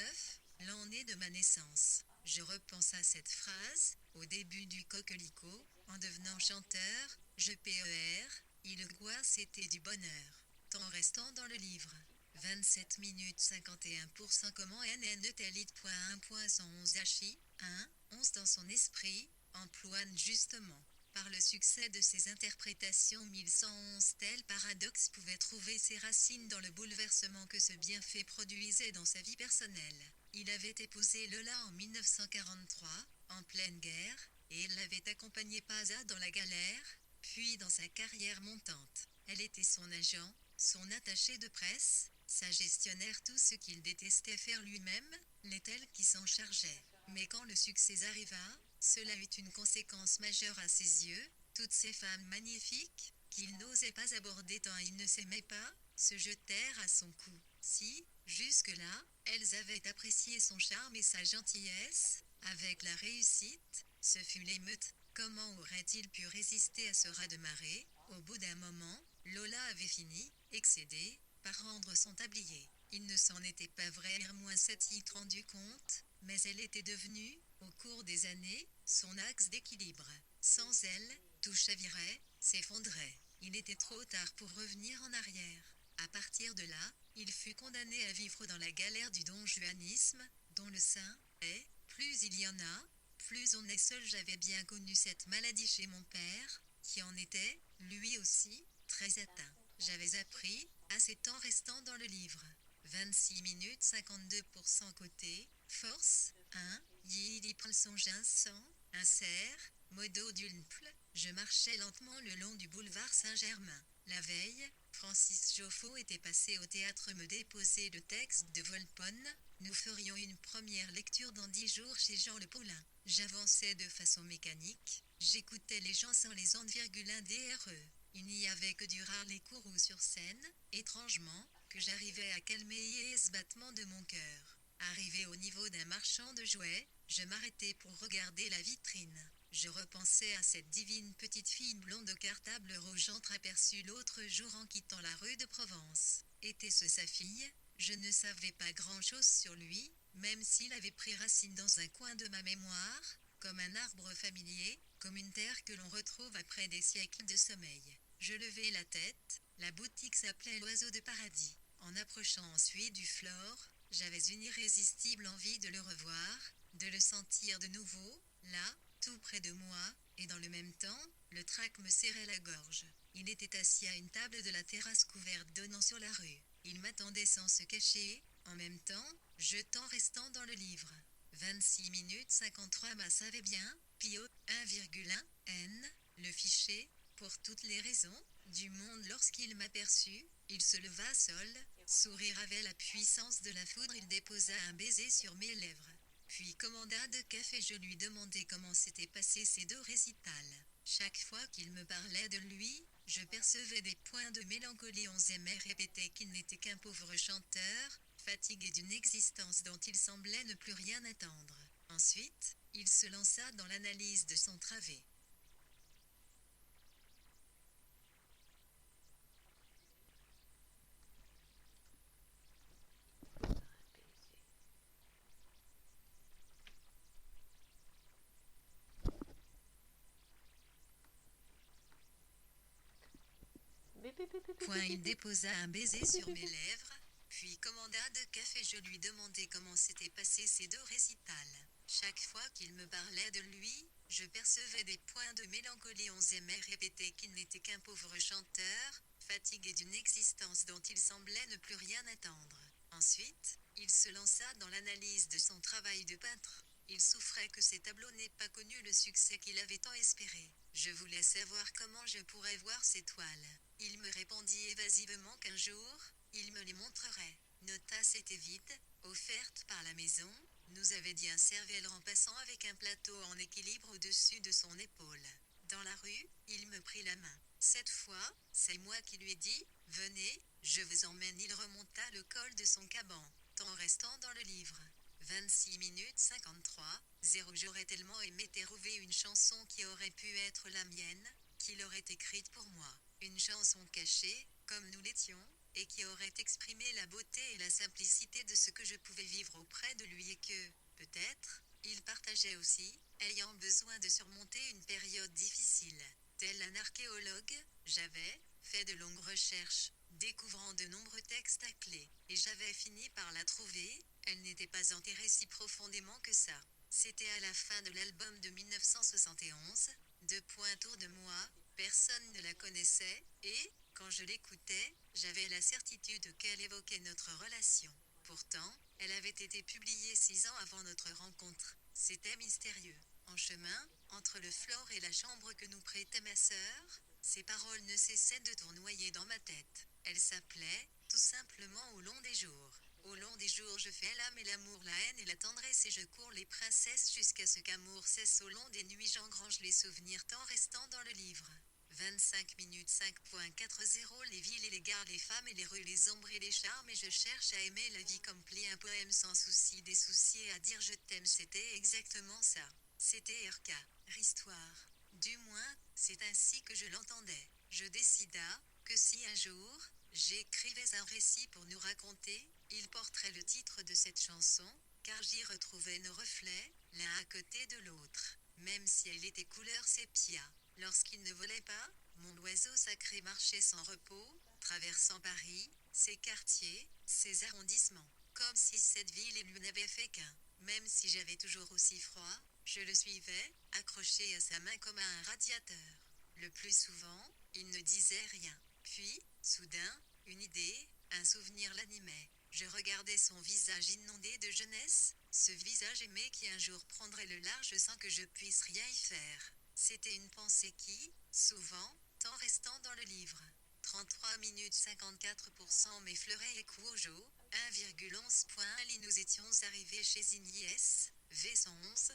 [SPEAKER 1] l'année de ma naissance. Je repense à cette phrase, au début du Coquelicot, en devenant chanteur, je PER, il goût c'était du bonheur. Temps restant dans le livre. 27 minutes 51%. Comment NN.1.111 HI 1, 11 dans son esprit, emploie justement. Par le succès de ses interprétations 1111, tel paradoxe pouvait trouver ses racines dans le bouleversement que ce bienfait produisait dans sa vie personnelle. Il avait épousé Lola en 1943, en pleine guerre, et elle l'avait accompagné pas à dans la galère, puis dans sa carrière montante. Elle était son agent, son attaché de presse, sa gestionnaire, tout ce qu'il détestait faire lui-même, l'est-elle qui s'en chargeait. Mais quand le succès arriva, cela eut une conséquence majeure à ses yeux, toutes ces femmes magnifiques, qu'il n'osait pas aborder tant il ne s'aimait pas, se jetèrent à son cou. Si, jusque-là, elles avaient apprécié son charme et sa gentillesse, avec la réussite, ce fut l'émeute. Comment aurait-il pu résister à ce raz-de-marée? Au bout d'un moment, Lola avait fini, excédée, par rendre son tablier. Il ne s'en était pas vraiment s'être rendu compte, mais elle était devenue, au cours des années, son axe d'équilibre. Sans elle, tout chavirait, s'effondrait. Il était trop tard pour revenir en arrière. À partir de là, il fut condamné à vivre dans la galère du donjuanisme, dont le sein est, plus il y en a, plus on est seul. J'avais bien connu cette maladie chez mon père, qui en était, lui aussi, très atteint. J'avais appris, à ces temps restants dans le livre. 26 minutes 52% côté, force, 1, il prend son ginseng, un cerf, modo d'ulple. Je marchais lentement le long du boulevard Saint-Germain. La veille, Francis Joffo était passé au théâtre me déposer le texte de Volpone. Nous ferions une première lecture dans 10 jours chez Jean Le Paulin. J'avançais de façon mécanique, j'écoutais les gens sans les ondes DRE. Il n'y avait que du rare les courroux sur scène, étrangement, que j'arrivais à calmer ce battement de mon cœur. Arrivé au niveau d'un marchand de jouets, je m'arrêtai pour regarder la vitrine. Je repensais à cette divine petite fille blonde au cartable rouge entreaperçue l'autre jour en quittant la rue de Provence. Était-ce sa fille? Je ne savais pas grand-chose sur lui, même s'il avait pris racine dans un coin de ma mémoire, comme un arbre familier, comme une terre que l'on retrouve après des siècles de sommeil. Je levai la tête, la boutique s'appelait l'Oiseau de Paradis. En approchant ensuite du Flore, j'avais une irrésistible envie de le revoir, de le sentir de nouveau, là, tout près de moi, et dans le même temps, le trac me serrait la gorge. Il était assis à une table de la terrasse couverte donnant sur la rue. Il m'attendait sans se cacher, en même temps, jetant restant dans le livre. 26 minutes 53 ma savait bien, Pio, 1,1, N, le fichier, pour toutes les raisons du monde. Lorsqu'il m'aperçut, il se leva seul, sourire avec la puissance de la foudre, il déposa un baiser sur mes lèvres. Puis commanda de café. Je lui demandai comment s'étaient passés ces 2 récitals. Chaque fois qu'il me parlait de lui, je percevais des points de mélancolie. On aimait répéter qu'il n'était qu'un pauvre chanteur, fatigué d'une existence dont il semblait ne plus rien attendre. Ensuite, il se lança dans l'analyse de son travé. Point il déposa un baiser sur mes lèvres, puis commanda de café. Je lui demandai comment s'étaient passés ces 2 récitals. Chaque fois qu'il me parlait de lui, je percevais des points de mélancolie. On aimait répéter qu'il n'était qu'un pauvre chanteur, fatigué d'une existence dont il semblait ne plus rien attendre. Ensuite, il se lança dans l'analyse de son travail de peintre. Il souffrait que ses tableaux n'aient pas connu le succès qu'il avait tant espéré. Je voulais savoir comment je pourrais voir ses toiles. Il me répondit évasivement qu'un jour, il me les montrerait. Nos tasses étaient vides, offertes par la maison, nous avait dit un serveur en passant avec un plateau en équilibre au-dessus de son épaule. Dans la rue, il me prit la main. Cette fois, c'est moi qui lui ai dit « Venez, je vous emmène ». Il remonta le col de son caban, temps restant dans le livre. 26 minutes 53, 0. J'aurais tellement aimé trouver une chanson qui aurait pu être la mienne, qu'il aurait écrite pour moi. Une chanson cachée, comme nous l'étions, et qui aurait exprimé la beauté et la simplicité de ce que je pouvais vivre auprès de lui et que, peut-être, il partageait aussi, ayant besoin de surmonter une période difficile. Tel un archéologue, j'avais fait de longues recherches, découvrant de nombreux textes à clé, et j'avais fini par la trouver. Elle n'était pas enterrée si profondément que ça. C'était à la fin de l'album de 1971, Deux points autour de moi, personne ne la connaissait, et, quand je l'écoutais, j'avais la certitude qu'elle évoquait notre relation. Pourtant, elle avait été publiée 6 ans avant notre rencontre. C'était mystérieux. En chemin, entre le flore et la chambre que nous prêtait ma sœur, ces paroles ne cessaient de tournoyer dans ma tête. Elles s'appelaient, tout simplement Au long des jours. Au long des jours je fais l'âme et l'amour, la haine et la tendresse et je cours les princesses jusqu'à ce qu'amour cesse. Au long des nuits j'engrange les souvenirs tant restant dans le livre. 25 minutes 5.40. Les villes et les gares, les femmes et les rues, les ombres et les charmes, et je cherche à aimer la vie comme plie un poème sans souci des soucis et à dire je t'aime. C'était exactement ça. C'était RK, Histoire. Du moins, c'est ainsi que je l'entendais. Je décida que si un jour, j'écrivais un récit pour nous raconter, il porterait le titre de cette chanson, car j'y retrouvais nos reflets, l'un à côté de l'autre, même si elle était couleur sépia. Lorsqu'il ne volait pas, mon oiseau sacré marchait sans repos, traversant Paris, ses quartiers, ses arrondissements, comme si cette ville et lui n'avaient fait qu'un. Même si j'avais toujours aussi froid, je le suivais, accroché à sa main comme à un radiateur. Le plus souvent, il ne disait rien. Puis, soudain, une idée, un souvenir l'animait. Je regardais son visage inondé de jeunesse, ce visage aimé qui un jour prendrait le large sans que je puisse rien y faire. C'était une pensée qui, souvent, tant restant dans le livre. 33 minutes 54% m'effleurait et Cuojo, 1,11 points. Nous étions arrivés chez Ignies, V111,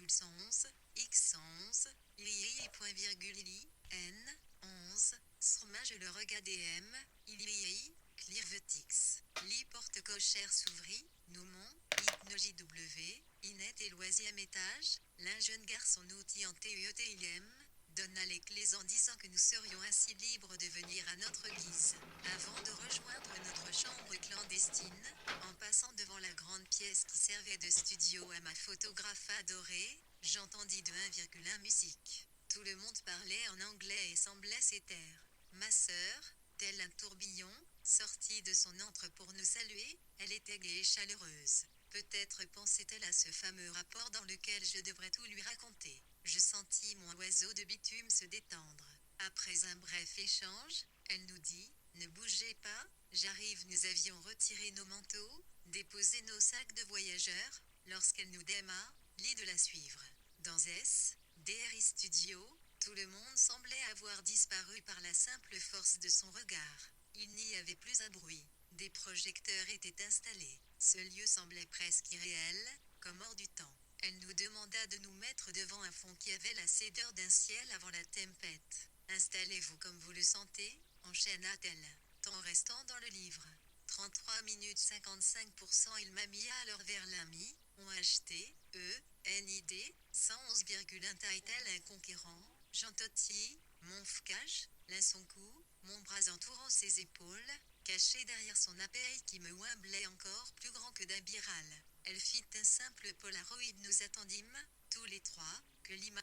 [SPEAKER 1] 111, X111, II.Ili, N, 11, Srma je le regardais M, Ili, Clearvetix. Li porte cochère s'ouvrit, Noumon, IPNOJW, Inet et loisième étage, l'un jeune garçon outil en TUETIM, donna les clés en disant que nous serions ainsi libres de venir à notre guise. Avant de rejoindre notre chambre clandestine, en passant devant la grande pièce qui servait de studio à ma photographe adorée, j'entendis de 1,1 musique. Tout le monde parlait en anglais et semblait s'étaire. Ma sœur, tel un tourbillon, sortit de son antre pour nous saluer, elle était gaie et chaleureuse. Peut-être pensait-elle à ce fameux rapport dans lequel je devrais tout lui raconter. Je sentis mon oiseau de bitume se détendre. Après un bref échange, elle nous dit « Ne bougez pas, j'arrive ». Nous avions retiré nos manteaux, déposé nos sacs de voyageurs, lorsqu'elle nous déma, lit de la suivre. Dans DRI Studio, tout le monde semblait avoir disparu par la simple force de son regard. Il n'y avait plus un bruit. Des projecteurs étaient installés. Ce lieu semblait presque irréel, comme hors du temps. Elle nous demanda de nous mettre devant un fond qui avait la sédeur d'un ciel avant la tempête. Installez-vous comme vous le sentez, enchaîna-t-elle, tant restant dans le livre. 33 minutes 55%. Il m'a mis alors vers l'ami, ont acheté, NID, 111,1 title un conquérant, Jean Totti, mon fcache, l'un son cou, mon bras entourant ses épaules, caché derrière son appareil qui me wimblait encore plus grand que d'un biral. Elle fit un simple polaroid. Nous attendîmes, tous les trois, que l'image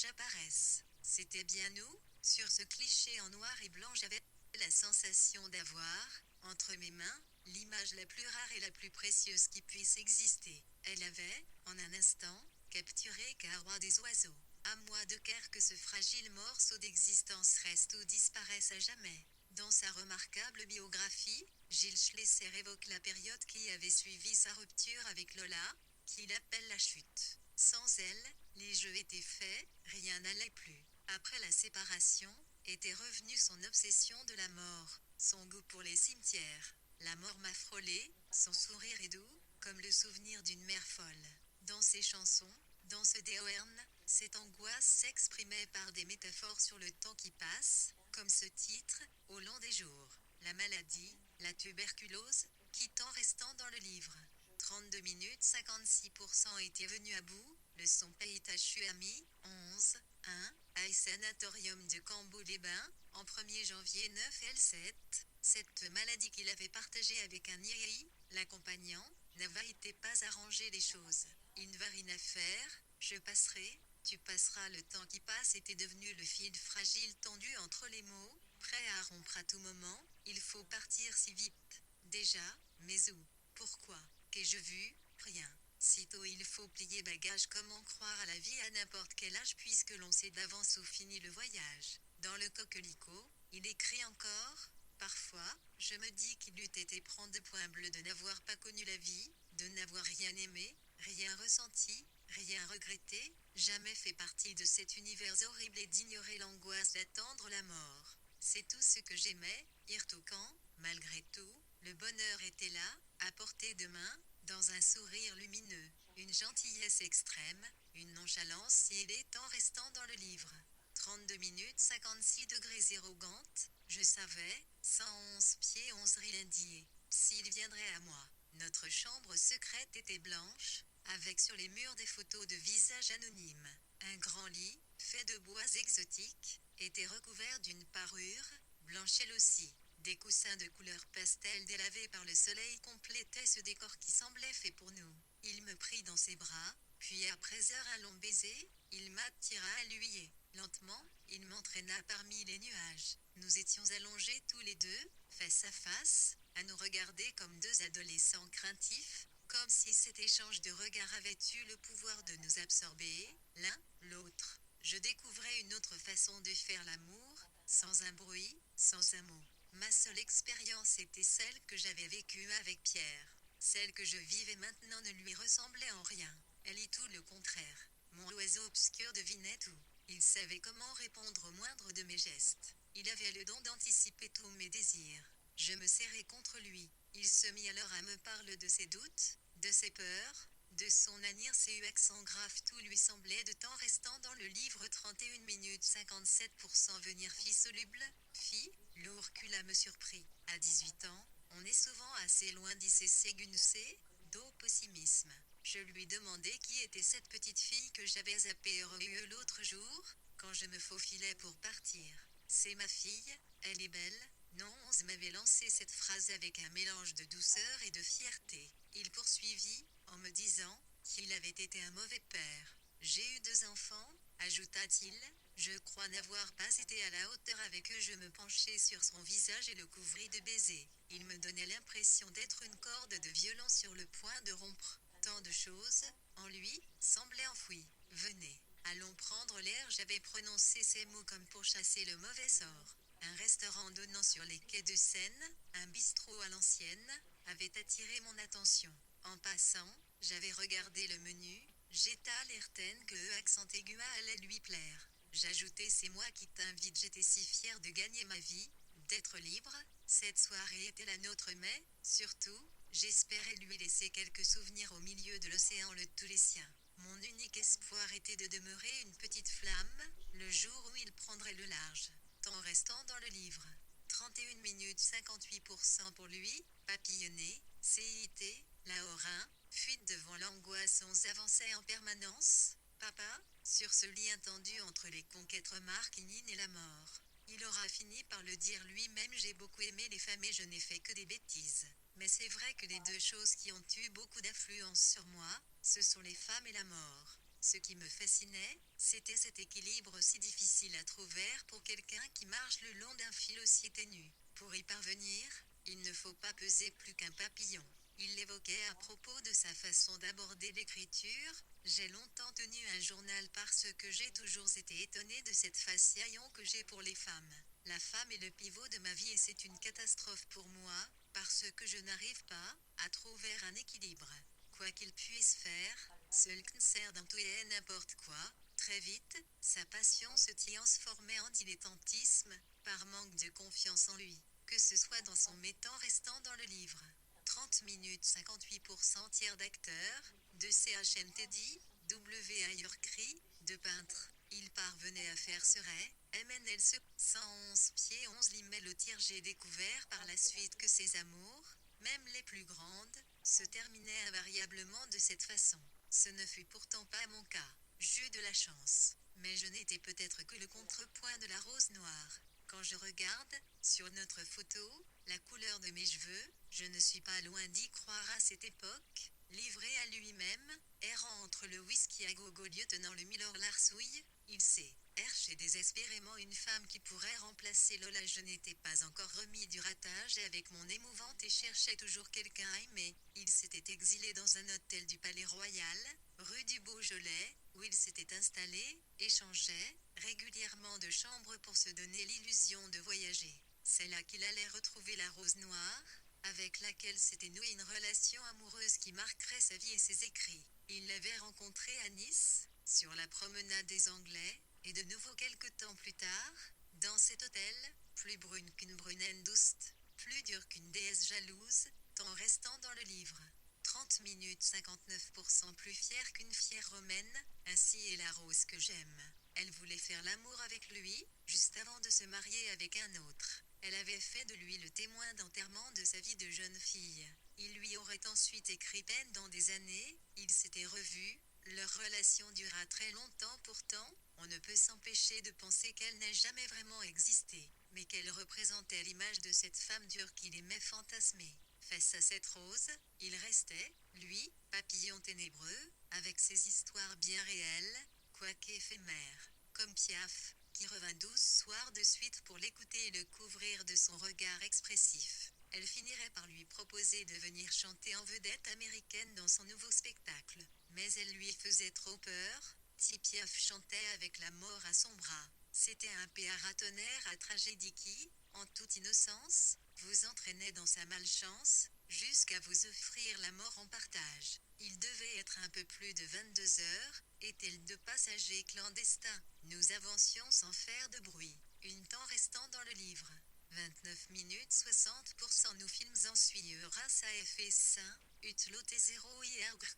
[SPEAKER 1] apparaisse. C'était bien nous. Sur ce cliché en noir et blanc, j'avais la sensation d'avoir, entre mes mains, l'image la plus rare et la plus précieuse qui puisse exister. Elle avait, en un instant, capturé Carroi des oiseaux. À moi de cœur que ce fragile morceau d'existence reste ou disparaisse à jamais. Dans sa remarquable biographie, Gilles Schlesser évoque la période qui avait suivi sa rupture avec Lola, qu'il appelle la chute. Sans elle, les jeux étaient faits, rien n'allait plus. Après la séparation, était revenue son obsession de la mort, son goût pour les cimetières. La mort m'a frôlé, son sourire est doux, comme le souvenir d'une mère folle. Dans ses chansons, dans ce DORN, cette angoisse s'exprimait par des métaphores sur le temps qui passe, comme ce titre, Au long des jours. La maladie, la tuberculose, qui tant restant dans le livre. 32 minutes 56% était venu à bout, le son paye tachu ami, 11, 1. À Sanatorium de Cambo-les-Bains, en 1er janvier 9 L7. Cette maladie qu'il avait partagée avec un IAI, l'accompagnant, n'avait pas arrangé les choses. Il ne va rien à faire, je passerai, tu passeras, le temps qui passe était devenu le fil fragile tendu entre les mots, prêt à rompre à tout moment, il faut partir si vite. Déjà, mais où? Pourquoi? Qu'ai-je vu? Rien. Sitôt il faut plier bagage, comment croire à la vie à n'importe quel âge puisque l'on sait d'avance où finit le voyage. Dans le coquelicot, il écrit encore, parfois, je me dis qu'il eût été prendre de point bleu de n'avoir pas connu la vie, de n'avoir rien aimé, rien ressenti, rien regretté, jamais fait partie de cet univers horrible et d'ignorer l'angoisse d'attendre la mort. C'est tout ce que j'aimais, Irtoucan, malgré tout, le bonheur était là, à portée de main, dans un sourire lumineux, une gentillesse extrême, une nonchalance si elle est en restant dans le livre. 32 minutes 56 degrés 0 Gante, je savais, 111 pieds 11 Rilindier, s'il viendrait à moi. Notre chambre secrète était blanche, avec sur les murs des photos de visages anonymes. Un grand lit, fait de bois exotiques, était recouvert d'une parure, blanche elle aussi. Des coussins de couleur pastel délavés par le soleil complétaient ce décor qui semblait fait pour nous. Il me prit dans ses bras, puis après un long baiser, il m'attira à lui et, lentement, il m'entraîna parmi les nuages. Nous étions allongés tous les deux, face à face, à nous regarder comme deux adolescents craintifs, comme si cet échange de regards avait eu le pouvoir de nous absorber, l'un, l'autre. Je découvrais une autre façon de faire l'amour, sans un bruit, sans un mot. Ma seule expérience était celle que j'avais vécue avec Pierre. Celle que je vivais maintenant ne lui ressemblait en rien. Elle y tout le contraire. Mon oiseau obscur devinait tout. Il savait comment répondre au moindre de mes gestes. Il avait le don d'anticiper tous mes désirs. Je me serrai contre lui. Il se mit alors à me parler de ses doutes, de ses peurs, de son avenir, ses accents graves, tout lui semblait de temps restant dans le livre. 31 minutes 57% venir fille soluble, fille, l'orcula me surprit. À 18 ans, on est souvent assez loin d'ici ségunacé, d'au pessimisme. Je lui demandai qui était cette petite fille que j'avais zappée l'autre jour, quand je me faufilais pour partir. C'est ma fille, elle est belle. Non, on m'avait lancé cette phrase avec un mélange de douceur et de fierté. Il poursuivit, en me disant qu'il avait été un mauvais père. J'ai eu 2 enfants, ajouta-t-il, je crois n'avoir pas été à la hauteur avec eux. Je me penchai sur son visage et le couvris de baisers. Il me donnait l'impression d'être une corde de violon sur le point de rompre. Tant de choses, en lui, semblaient enfouies. Venez, allons prendre l'air. J'avais prononcé ces mots comme pour chasser le mauvais sort. Un restaurant donnant sur les quais de Seine, un bistrot à l'ancienne, avait attiré mon attention. En passant, j'avais regardé le menu, j'étais certaine que accent aigu allait lui plaire. J'ajoutais c'est moi qui t'invite, j'étais si fière de gagner ma vie, d'être libre, cette soirée était la nôtre mais, surtout, j'espérais lui laisser quelques souvenirs au milieu de l'océan le tous les siens. Mon unique espoir était de demeurer une petite flamme, le jour où il prendrait le large. Temps restant dans le livre. 31 minutes 58% pour lui, papillonné, CIT, Laorin, fuite devant l'angoisse, on avançait en permanence, papa, sur ce lien tendu entre les conquêtes marquinines et la mort. Il aura fini par le dire lui-même, j'ai beaucoup aimé les femmes et je n'ai fait que des bêtises. Mais c'est vrai que les deux choses qui ont eu beaucoup d'influence sur moi, ce sont les femmes et la mort. Ce qui me fascinait, c'était cet équilibre si difficile à trouver pour quelqu'un qui marche le long d'un fil aussi ténu. Pour y parvenir, il ne faut pas peser plus qu'un papillon. Il l'évoquait à propos de sa façon d'aborder l'écriture. J'ai longtemps tenu un journal parce que j'ai toujours été étonnée de cette fascination que j'ai pour les femmes. La femme est le pivot de ma vie et c'est une catastrophe pour moi, parce que je n'arrive pas à trouver un équilibre. Quoi qu'il puisse faire, seul cancer dans tout et n'importe quoi, très vite, sa passion se transformait en dilettantisme, par manque de confiance en lui, que ce soit dans son mettant restant dans le livre. 30 minutes 58% tiers d'acteur, de CHMTD, W. Ayurkri, de peintre. Il parvenait à faire ce ray, MNL ce 111 pieds 11 limelles au tir. J'ai découvert par la suite que ses amours, même les plus grandes, se terminaient invariablement de cette façon. Ce ne fut pourtant pas mon cas. J'eus de la chance. Mais je n'étais peut-être que le contrepoint de la rose noire. Quand je regarde, sur notre photo, la couleur de mes cheveux, je ne suis pas loin d'y croire à cette époque, livré à lui-même, errant entre le whisky à gogo lieutenant le Miller Larsouille, il sait. Herché désespérément une femme qui pourrait remplacer Lola. Je n'étais pas encore remis du ratage et avec mon émouvante et cherchais toujours quelqu'un à aimer. Il s'était exilé dans un hôtel du Palais Royal, rue du Beaujolais, où il s'était installé, et changeait régulièrement de chambre pour se donner l'illusion de voyager. C'est là qu'il allait retrouver la rose noire, avec laquelle s'était nouée une relation amoureuse qui marquerait sa vie et ses écrits. Il l'avait rencontrée à Nice, sur la promenade des Anglais, et de nouveau quelque temps plus tard, dans cet hôtel, plus brune qu'une brunette douce, plus dure qu'une déesse jalouse, tant restant dans le livre. 30 minutes 59% plus fière qu'une fière romaine, ainsi est la rose que j'aime. Elle voulait faire l'amour avec lui, juste avant de se marier avec un autre. Elle avait fait de lui le témoin d'enterrement de sa vie de jeune fille. Il lui aurait ensuite écrit peine dans des années, ils s'étaient revus, leur relation dura très longtemps pourtant, on ne peut s'empêcher de penser qu'elle n'a jamais vraiment existé, mais qu'elle représentait l'image de cette femme dure qu'il aimait fantasmer. Face à cette rose, il restait, lui, papillon ténébreux, avec ses histoires bien réelles, quoique éphémères, comme Piaf, qui revint 12 soirs de suite pour l'écouter et le couvrir de son regard expressif. Elle finirait par lui proposer de venir chanter en vedette américaine dans son nouveau spectacle. Mais elle lui faisait trop peur. Piaf chantait avec la mort à son bras. C'était un paratonnerre à tragédie qui, en toute innocence, vous entraînait dans sa malchance, jusqu'à vous offrir la mort en partage. Il devait être un peu plus de 22 heures, et-elle de passagers clandestins. Nous avancions sans faire de bruit, une temps restant dans le livre. 29 minutes 60% nous films ensuite race à effet sain, utlote 0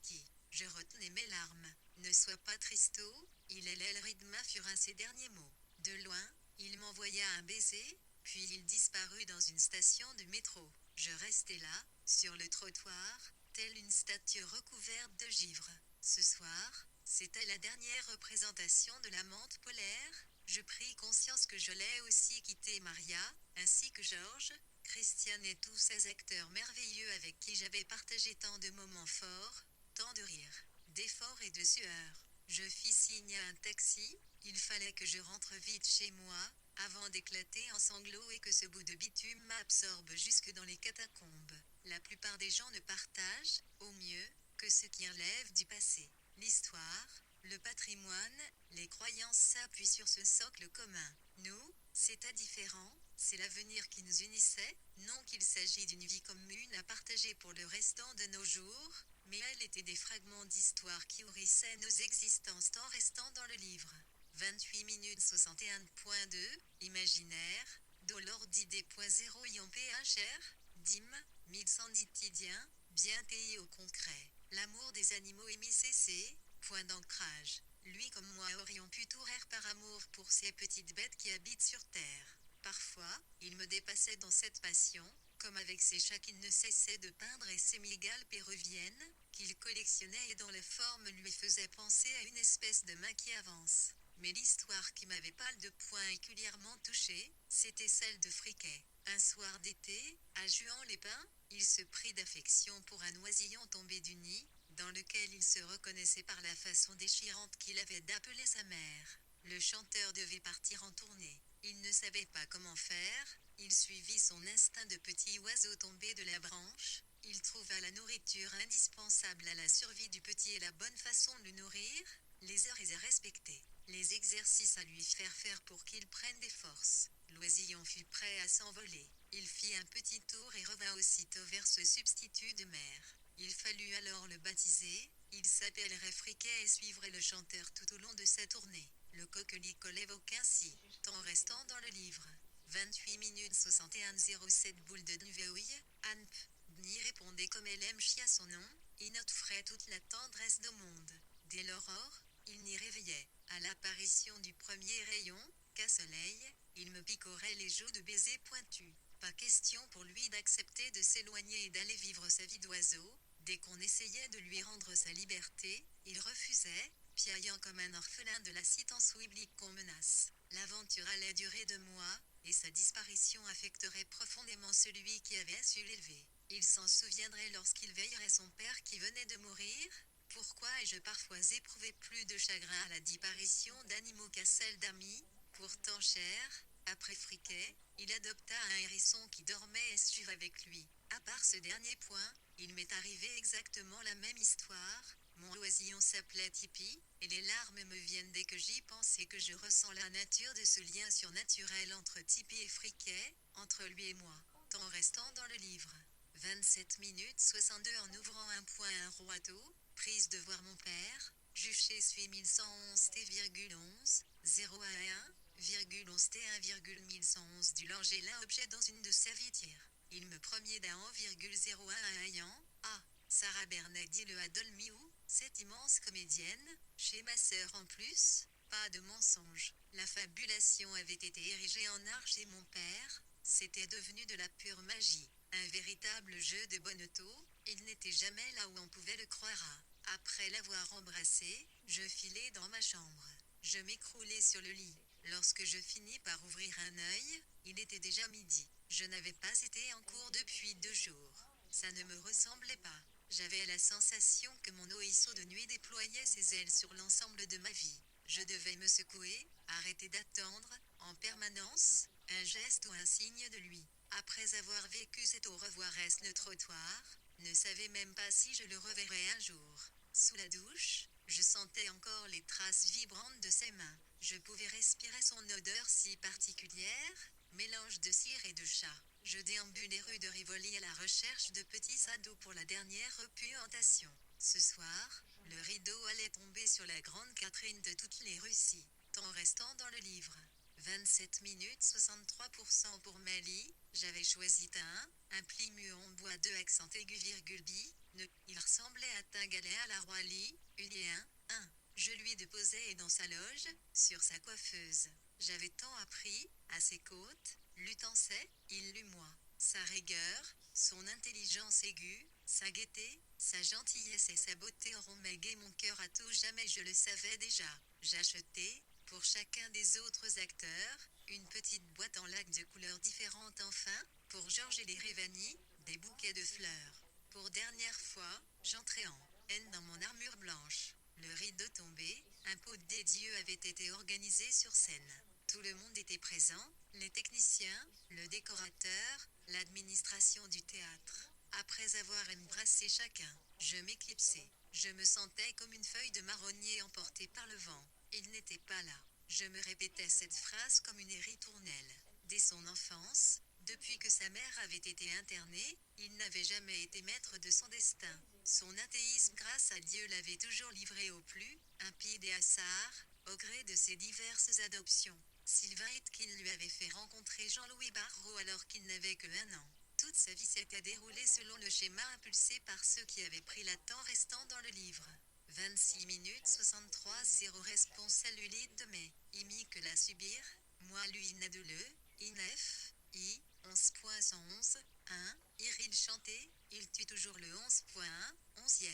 [SPEAKER 1] qui. Je retenais mes larmes. Ne sois pas tristo, il est le rythme fura ses derniers mots. De loin, il m'envoya un baiser, puis il disparut dans une station de métro. Je restais là, sur le trottoir, telle une statue recouverte de givre. Ce soir, c'était la dernière représentation de la menthe polaire. Je pris conscience que je l'ai aussi quitté Maria, ainsi que Georges, Christiane et tous ces acteurs merveilleux avec qui j'avais partagé tant de moments forts, tant de rires, d'efforts et de sueur. Je fis signe à un taxi, il fallait que je rentre vite chez moi, avant d'éclater en sanglots et que ce bout de bitume m'absorbe jusque dans les catacombes. La plupart des gens ne partagent, au mieux, que ce qui relève du passé. L'histoire, le patrimoine, les croyances s'appuient sur ce socle commun. Nous, c'était différent, c'est l'avenir qui nous unissait, non qu'il s'agit d'une vie commune à partager pour le restant de nos jours, mais elle était des fragments d'histoire qui nourrissaient nos existences tant restant dans le livre. 28 minutes 61.2, imaginaire, dolor d'idée.0 ion phr, dim, 1110 tidien, bien taillé au concret. L'amour des animaux émis cessé, point d'ancrage. Lui comme moi aurions pu tout rire par amour pour ces petites bêtes qui habitent sur terre. Parfois, il me dépassait dans cette passion, comme avec ces chats qu'il ne cessait de peindre et ces migales péruviennes, qu'il collectionnait et dont la forme lui faisait penser à une espèce de main qui avance. Mais l'histoire qui m'avait pas de particulièrement touché, c'était celle de Friquet. Un soir d'été, à Juan-les-Pins, il se prit d'affection pour un oisillon tombé du nid, dans lequel il se reconnaissait par la façon déchirante qu'il avait d'appeler sa mère. Le chanteur devait partir en tournée. Il ne savait pas comment faire, il suivit son instinct de petit oiseau tombé de la branche, il trouva la nourriture indispensable à la survie du petit et la bonne façon de le nourrir, les heures et respecter, les exercices à lui faire pour qu'il prenne des forces. L'oisillon fut prêt à s'envoler. Il fit un petit tour et revint aussitôt vers ce substitut de mère. Il fallut alors le baptiser, il s'appellerait Friquet et suivrait le chanteur tout au long de sa tournée. Le coquelicot l'évoque ainsi, tant restant dans le livre. 28 minutes 61.07 boule de Nuveuil, Anp, Dni répondait comme elle aime chia son nom, il offrait toute la tendresse du monde. Dès l'aurore, il n'y réveillait. À l'apparition du premier rayon, qu'à soleil, il me picorait les joues de baisers pointus. Pas question pour lui d'accepter de s'éloigner et d'aller vivre sa vie d'oiseau. Dès qu'on essayait de lui rendre sa liberté, il refusait, piaillant comme un orphelin de la citance biblique qu'on menace. L'aventure allait durer 2 mois, et sa disparition affecterait profondément celui qui avait su l'élever. Il s'en souviendrait lorsqu'il veillerait son père qui venait de mourir. Pourquoi ai-je parfois éprouvé plus de chagrin à la disparition d'animaux qu'à celle d'amis, pourtant chers? Après Friquet, il adopta un hérisson qui dormait et suivait avec lui. À part ce dernier point, il m'est arrivé exactement la même histoire. Mon oisillon s'appelait Tipi, et les larmes me viennent dès que j'y pense et que je ressens la nature de ce lien surnaturel entre Tipi et Friquet, entre lui et moi. Temps restant dans le livre. 27 minutes 62 en ouvrant un point un roiteau, prise de voir mon père, juché suis 1111 T,11, 0 à 1,11 T 1,1111 du Langélin objet dans une de ses vitières. Il me promier d'un 1,01 à Ayan, Sarah Bernet dit le Adolmiou, cette immense comédienne, chez ma sœur en plus, pas de mensonge. La fabulation avait été érigée en art chez mon père, c'était devenu de la pure magie. Un véritable jeu de bonneteau, il n'était jamais là où on pouvait le croire. Après l'avoir embrassé, je filai dans ma chambre. Je m'écroulai sur le lit. Lorsque je finis par ouvrir un œil, il était déjà midi. Je n'avais pas été en cours depuis 2 jours. Ça ne me ressemblait pas. J'avais la sensation que mon oiseau de nuit déployait ses ailes sur l'ensemble de ma vie. Je devais me secouer, arrêter d'attendre, en permanence, un geste ou un signe de lui. Après avoir vécu cet au revoir-est le trottoir, ne savais même pas si je le reverrais un jour. Sous la douche, je sentais encore les traces vibrantes de ses mains. Je pouvais respirer son odeur si particulière, mélange de cire et de chat. Je déambulais rue de Rivoli à la recherche de petits sadots pour la dernière repuantation. Ce soir, le rideau allait tomber sur la grande Catherine de toutes les Russies. Temps restant dans le livre. 27 minutes 63% pour Mali, j'avais choisi un Plymouth en bois 2 accent aigu virgule bi, il ressemblait à Tingalet à la Roilie, un. Je lui déposai dans sa loge, sur sa coiffeuse. J'avais tant appris, à ses côtes, l'utensait, il lut moi. Sa rigueur, son intelligence aiguë, sa gaieté, sa gentillesse et sa beauté auront mégué mon cœur à tout jamais, je le savais déjà. J'achetai, pour chacun des autres acteurs, une petite boîte en laque de couleurs différentes enfin, pour Georges et les Révani, des bouquets de fleurs. Pour dernière fois, j'entrai en haine dans mon armure blanche. Le rideau tombé, un pot des dieux avait été organisé sur scène. Tout le monde était présent, les techniciens, le décorateur, l'administration du théâtre. Après avoir embrassé chacun, je m'éclipsai. Je me sentais comme une feuille de marronnier emportée par le vent. Il n'était pas là. Je me répétais cette phrase comme une ritournelle. Dès son enfance, depuis que sa mère avait été internée, il n'avait jamais été maître de son destin. Son athéisme grâce à Dieu l'avait toujours livré au plus impie des hasards, au gré de ses diverses adoptions. Sylvain Etkin lui avait fait rencontrer Jean-Louis Barrault alors qu'il n'avait que 1 an. Toute sa vie s'était déroulée selon le schéma impulsé par ceux qui avaient pris la temps restant dans le livre. 26 minutes 63 0 réponse à l'ulite de mai. Imi que la subir, moi lui n'a de le, inef, i, 11.111, 1, Iril chanté, il tue toujours le 11.1, 11e.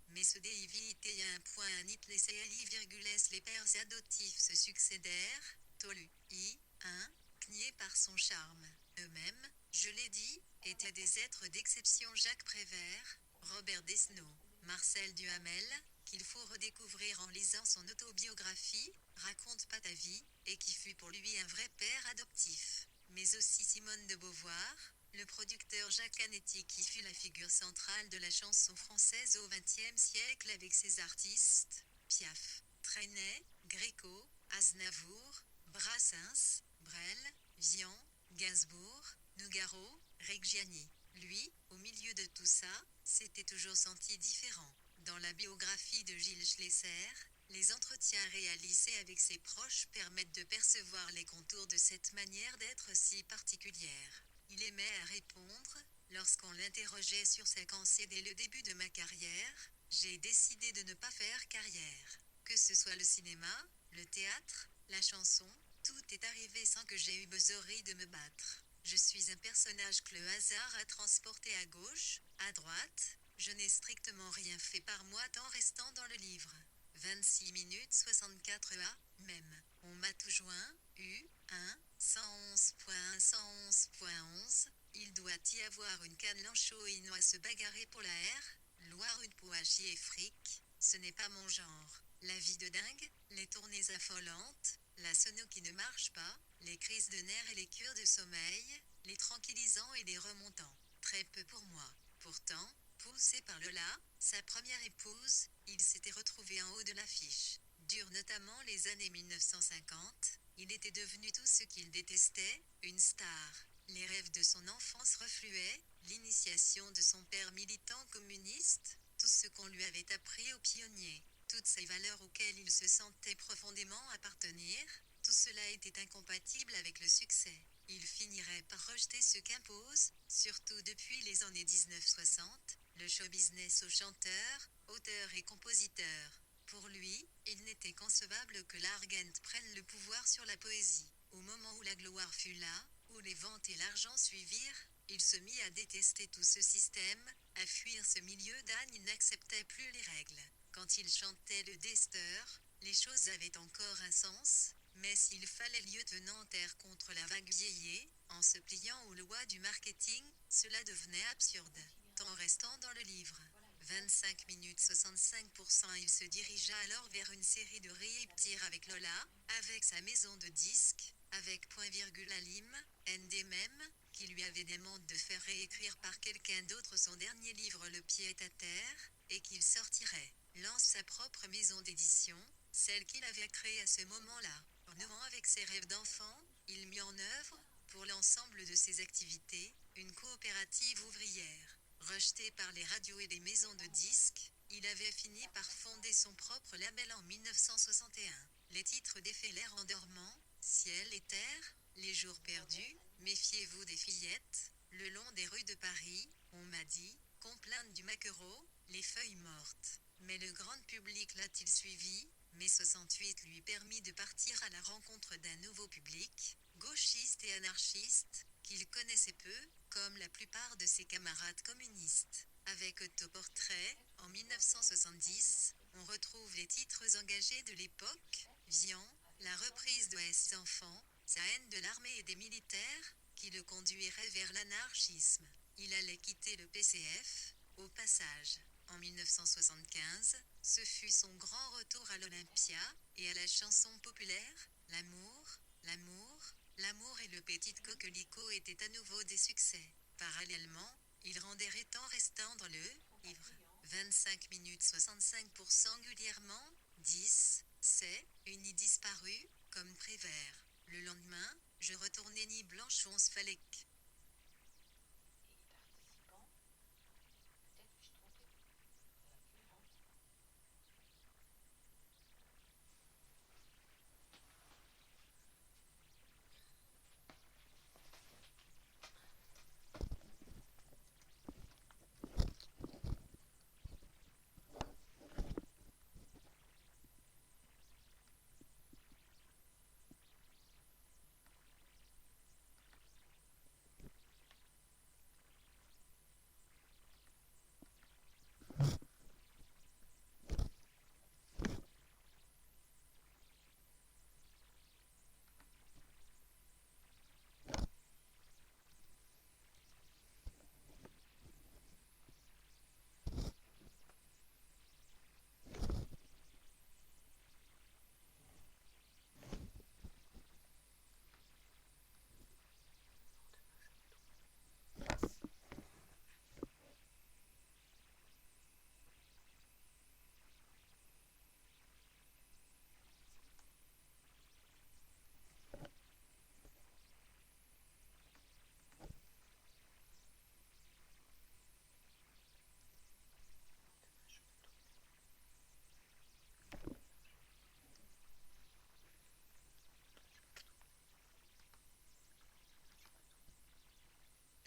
[SPEAKER 1] Mais ce déivité a un point un it les CLI virgule S les pères adoptifs se succédèrent, Tolu, i, 1, kniés par son charme. Eux-mêmes, je l'ai dit, étaient des êtres d'exception. Jacques Prévert, Robert Desnos, Marcel Duhamel, qu'il faut redécouvrir en lisant son autobiographie, Raconte pas ta vie, et qui fut pour lui un vrai père adoptif. Mais aussi Simone de Beauvoir, le producteur Jacques Canetti qui fut la figure centrale de la chanson française au XXe siècle avec ses artistes, Piaf, Trenet, Gréco, Aznavour, Brassens, Brel, Vian, Gainsbourg, Nougaro, Reggiani. Lui, au milieu de tout ça, s'était toujours senti différent. Dans la biographie de Gilles Schlesser, les entretiens réalisés avec ses proches permettent de percevoir les contours de cette manière d'être si particulière. Il aimait à répondre, lorsqu'on l'interrogeait sur ses pensées dès le début de ma carrière, j'ai décidé de ne pas faire carrière. Que ce soit le cinéma, le théâtre, la chanson, tout est arrivé sans que j'aie eu besoin de me battre. Je suis un personnage que le hasard a transporté à gauche, à droite, je n'ai strictement rien fait par moi tant restant dans le livre. 26 minutes 64 A, même. On m'a tout joint, U1, 111.1, 111.11. Il doit y avoir une canne lanchot et une à se bagarrer pour la R. Loire une peau à chier fric. Ce n'est pas mon genre. La vie de dingue, les tournées affolantes, la sono qui ne marche pas, les crises de nerfs et les cures de sommeil, les tranquillisants et les remontants. Très peu pour moi. Pourtant, poussé par Lola, sa première épouse, il s'était retrouvé en haut de l'affiche. Durent notamment les années 1950, il était devenu tout ce qu'il détestait, une star. Les rêves de son enfance refluaient, l'initiation de son père militant communiste, tout ce qu'on lui avait appris aux pionniers, toutes ces valeurs auxquelles il se sentait profondément appartenir, tout cela était incompatible avec le succès. Il finirait par rejeter ce qu'impose, surtout depuis les années 1960, le show business aux chanteurs, auteurs et compositeurs. Pour lui, il n'était concevable que l'argent prenne le pouvoir sur la poésie. Au moment où la gloire fut là, où les ventes et l'argent suivirent, il se mit à détester tout ce système, à fuir ce milieu d'âne. Il n'acceptait plus les règles. Quand il chantait le Dester, les choses avaient encore un sens, mais s'il fallait lieutenant terre contre la vague vieillée, en se pliant aux lois du marketing, cela devenait absurde. Tant restant dans le livre. 25 minutes 65%. Il se dirigea alors vers une série de répetirs avec Lola, avec sa maison de disques, avec Point virgule Alim, ND même, qui lui avait demandé de faire réécrire par quelqu'un d'autre son dernier livre Le pied à terre, et qu'il sortirait. Lance sa propre maison d'édition, celle qu'il avait créée à ce moment-là. Renouant avec ses rêves d'enfant, il mit en œuvre, pour l'ensemble de ses activités, une coopérative ouvrière. Rejeté par les radios et les maisons de disques, il avait fini par fonder son propre label en 1961. Les titres défaient l'air endormant, Ciel et terre, Les jours perdus, Méfiez-vous des fillettes, Le long des rues de Paris, On m'a dit, Complainte du maquereau, Les feuilles mortes. Mais le grand public l'a-t-il suivi? Mai 68 lui permit de partir à la rencontre d'un nouveau public, gauchiste et anarchiste, qu'il connaissait peu, comme la plupart de ses camarades communistes. Avec Autoportrait, en 1970, on retrouve les titres engagés de l'époque, Vian, la reprise de S. Enfant, sa haine de l'armée et des militaires, qui le conduirait vers l'anarchisme. Il allait quitter le PCF, au passage. En 1975, ce fut son grand retour à l'Olympia, et à la chanson populaire, L'amour, l'amour, l'amour et le petit coquelicot étaient à nouveau des succès. Parallèlement, il rendait temps restant dans le livre. 25 minutes 65% singulièrement, 10, c'est, une disparue, comme Prévert. Le lendemain, je retournai ni Blanchon Sfalek.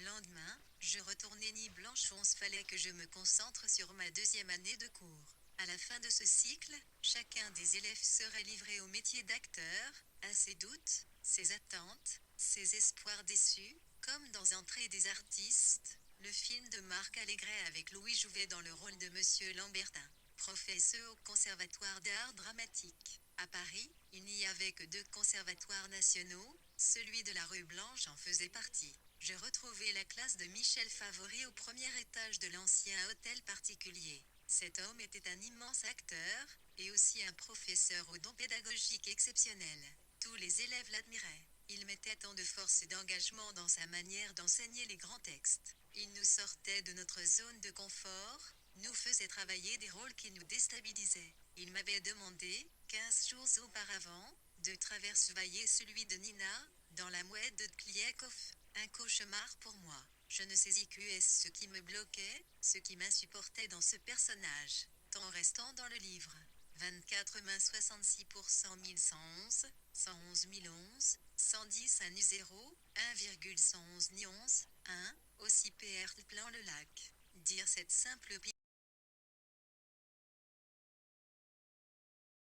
[SPEAKER 1] Lendemain, je retournai ni Blanchon. Fallait que je me concentre sur ma deuxième année de cours. À la fin de ce cycle, chacun des élèves serait livré au métier d'acteur, à ses doutes, ses attentes, ses espoirs déçus, comme dans Entrée des artistes, le film de Marc Allégret avec Louis Jouvet dans le rôle de Monsieur Lambertin. professeur au Conservatoire d'art dramatique. À Paris, il n'y avait que 2 conservatoires nationaux, celui de la rue Blanche en faisait partie. Je retrouvai la classe de Michel Favori au premier étage de l'ancien hôtel particulier. Cet homme était un immense acteur, et aussi un professeur au don pédagogique exceptionnel. Tous les élèves l'admiraient. Il mettait tant de force et d'engagement dans sa manière d'enseigner les grands textes. Il nous sortait de notre zone de confort, nous faisait travailler des rôles qui nous déstabilisaient. Il m'avait demandé, 15 jours auparavant, de travailler celui de Nina, dans la mouette de Kliekov, un cauchemar pour moi. Je ne sais ce qui me bloquait, ce qui m'insupportait dans ce personnage. Tant restant dans le livre. 24 mains 66% 1111, 111 1011, 110 1 0, 1,111 ni 11, 1, aussi PR plan le lac. Dire cette simple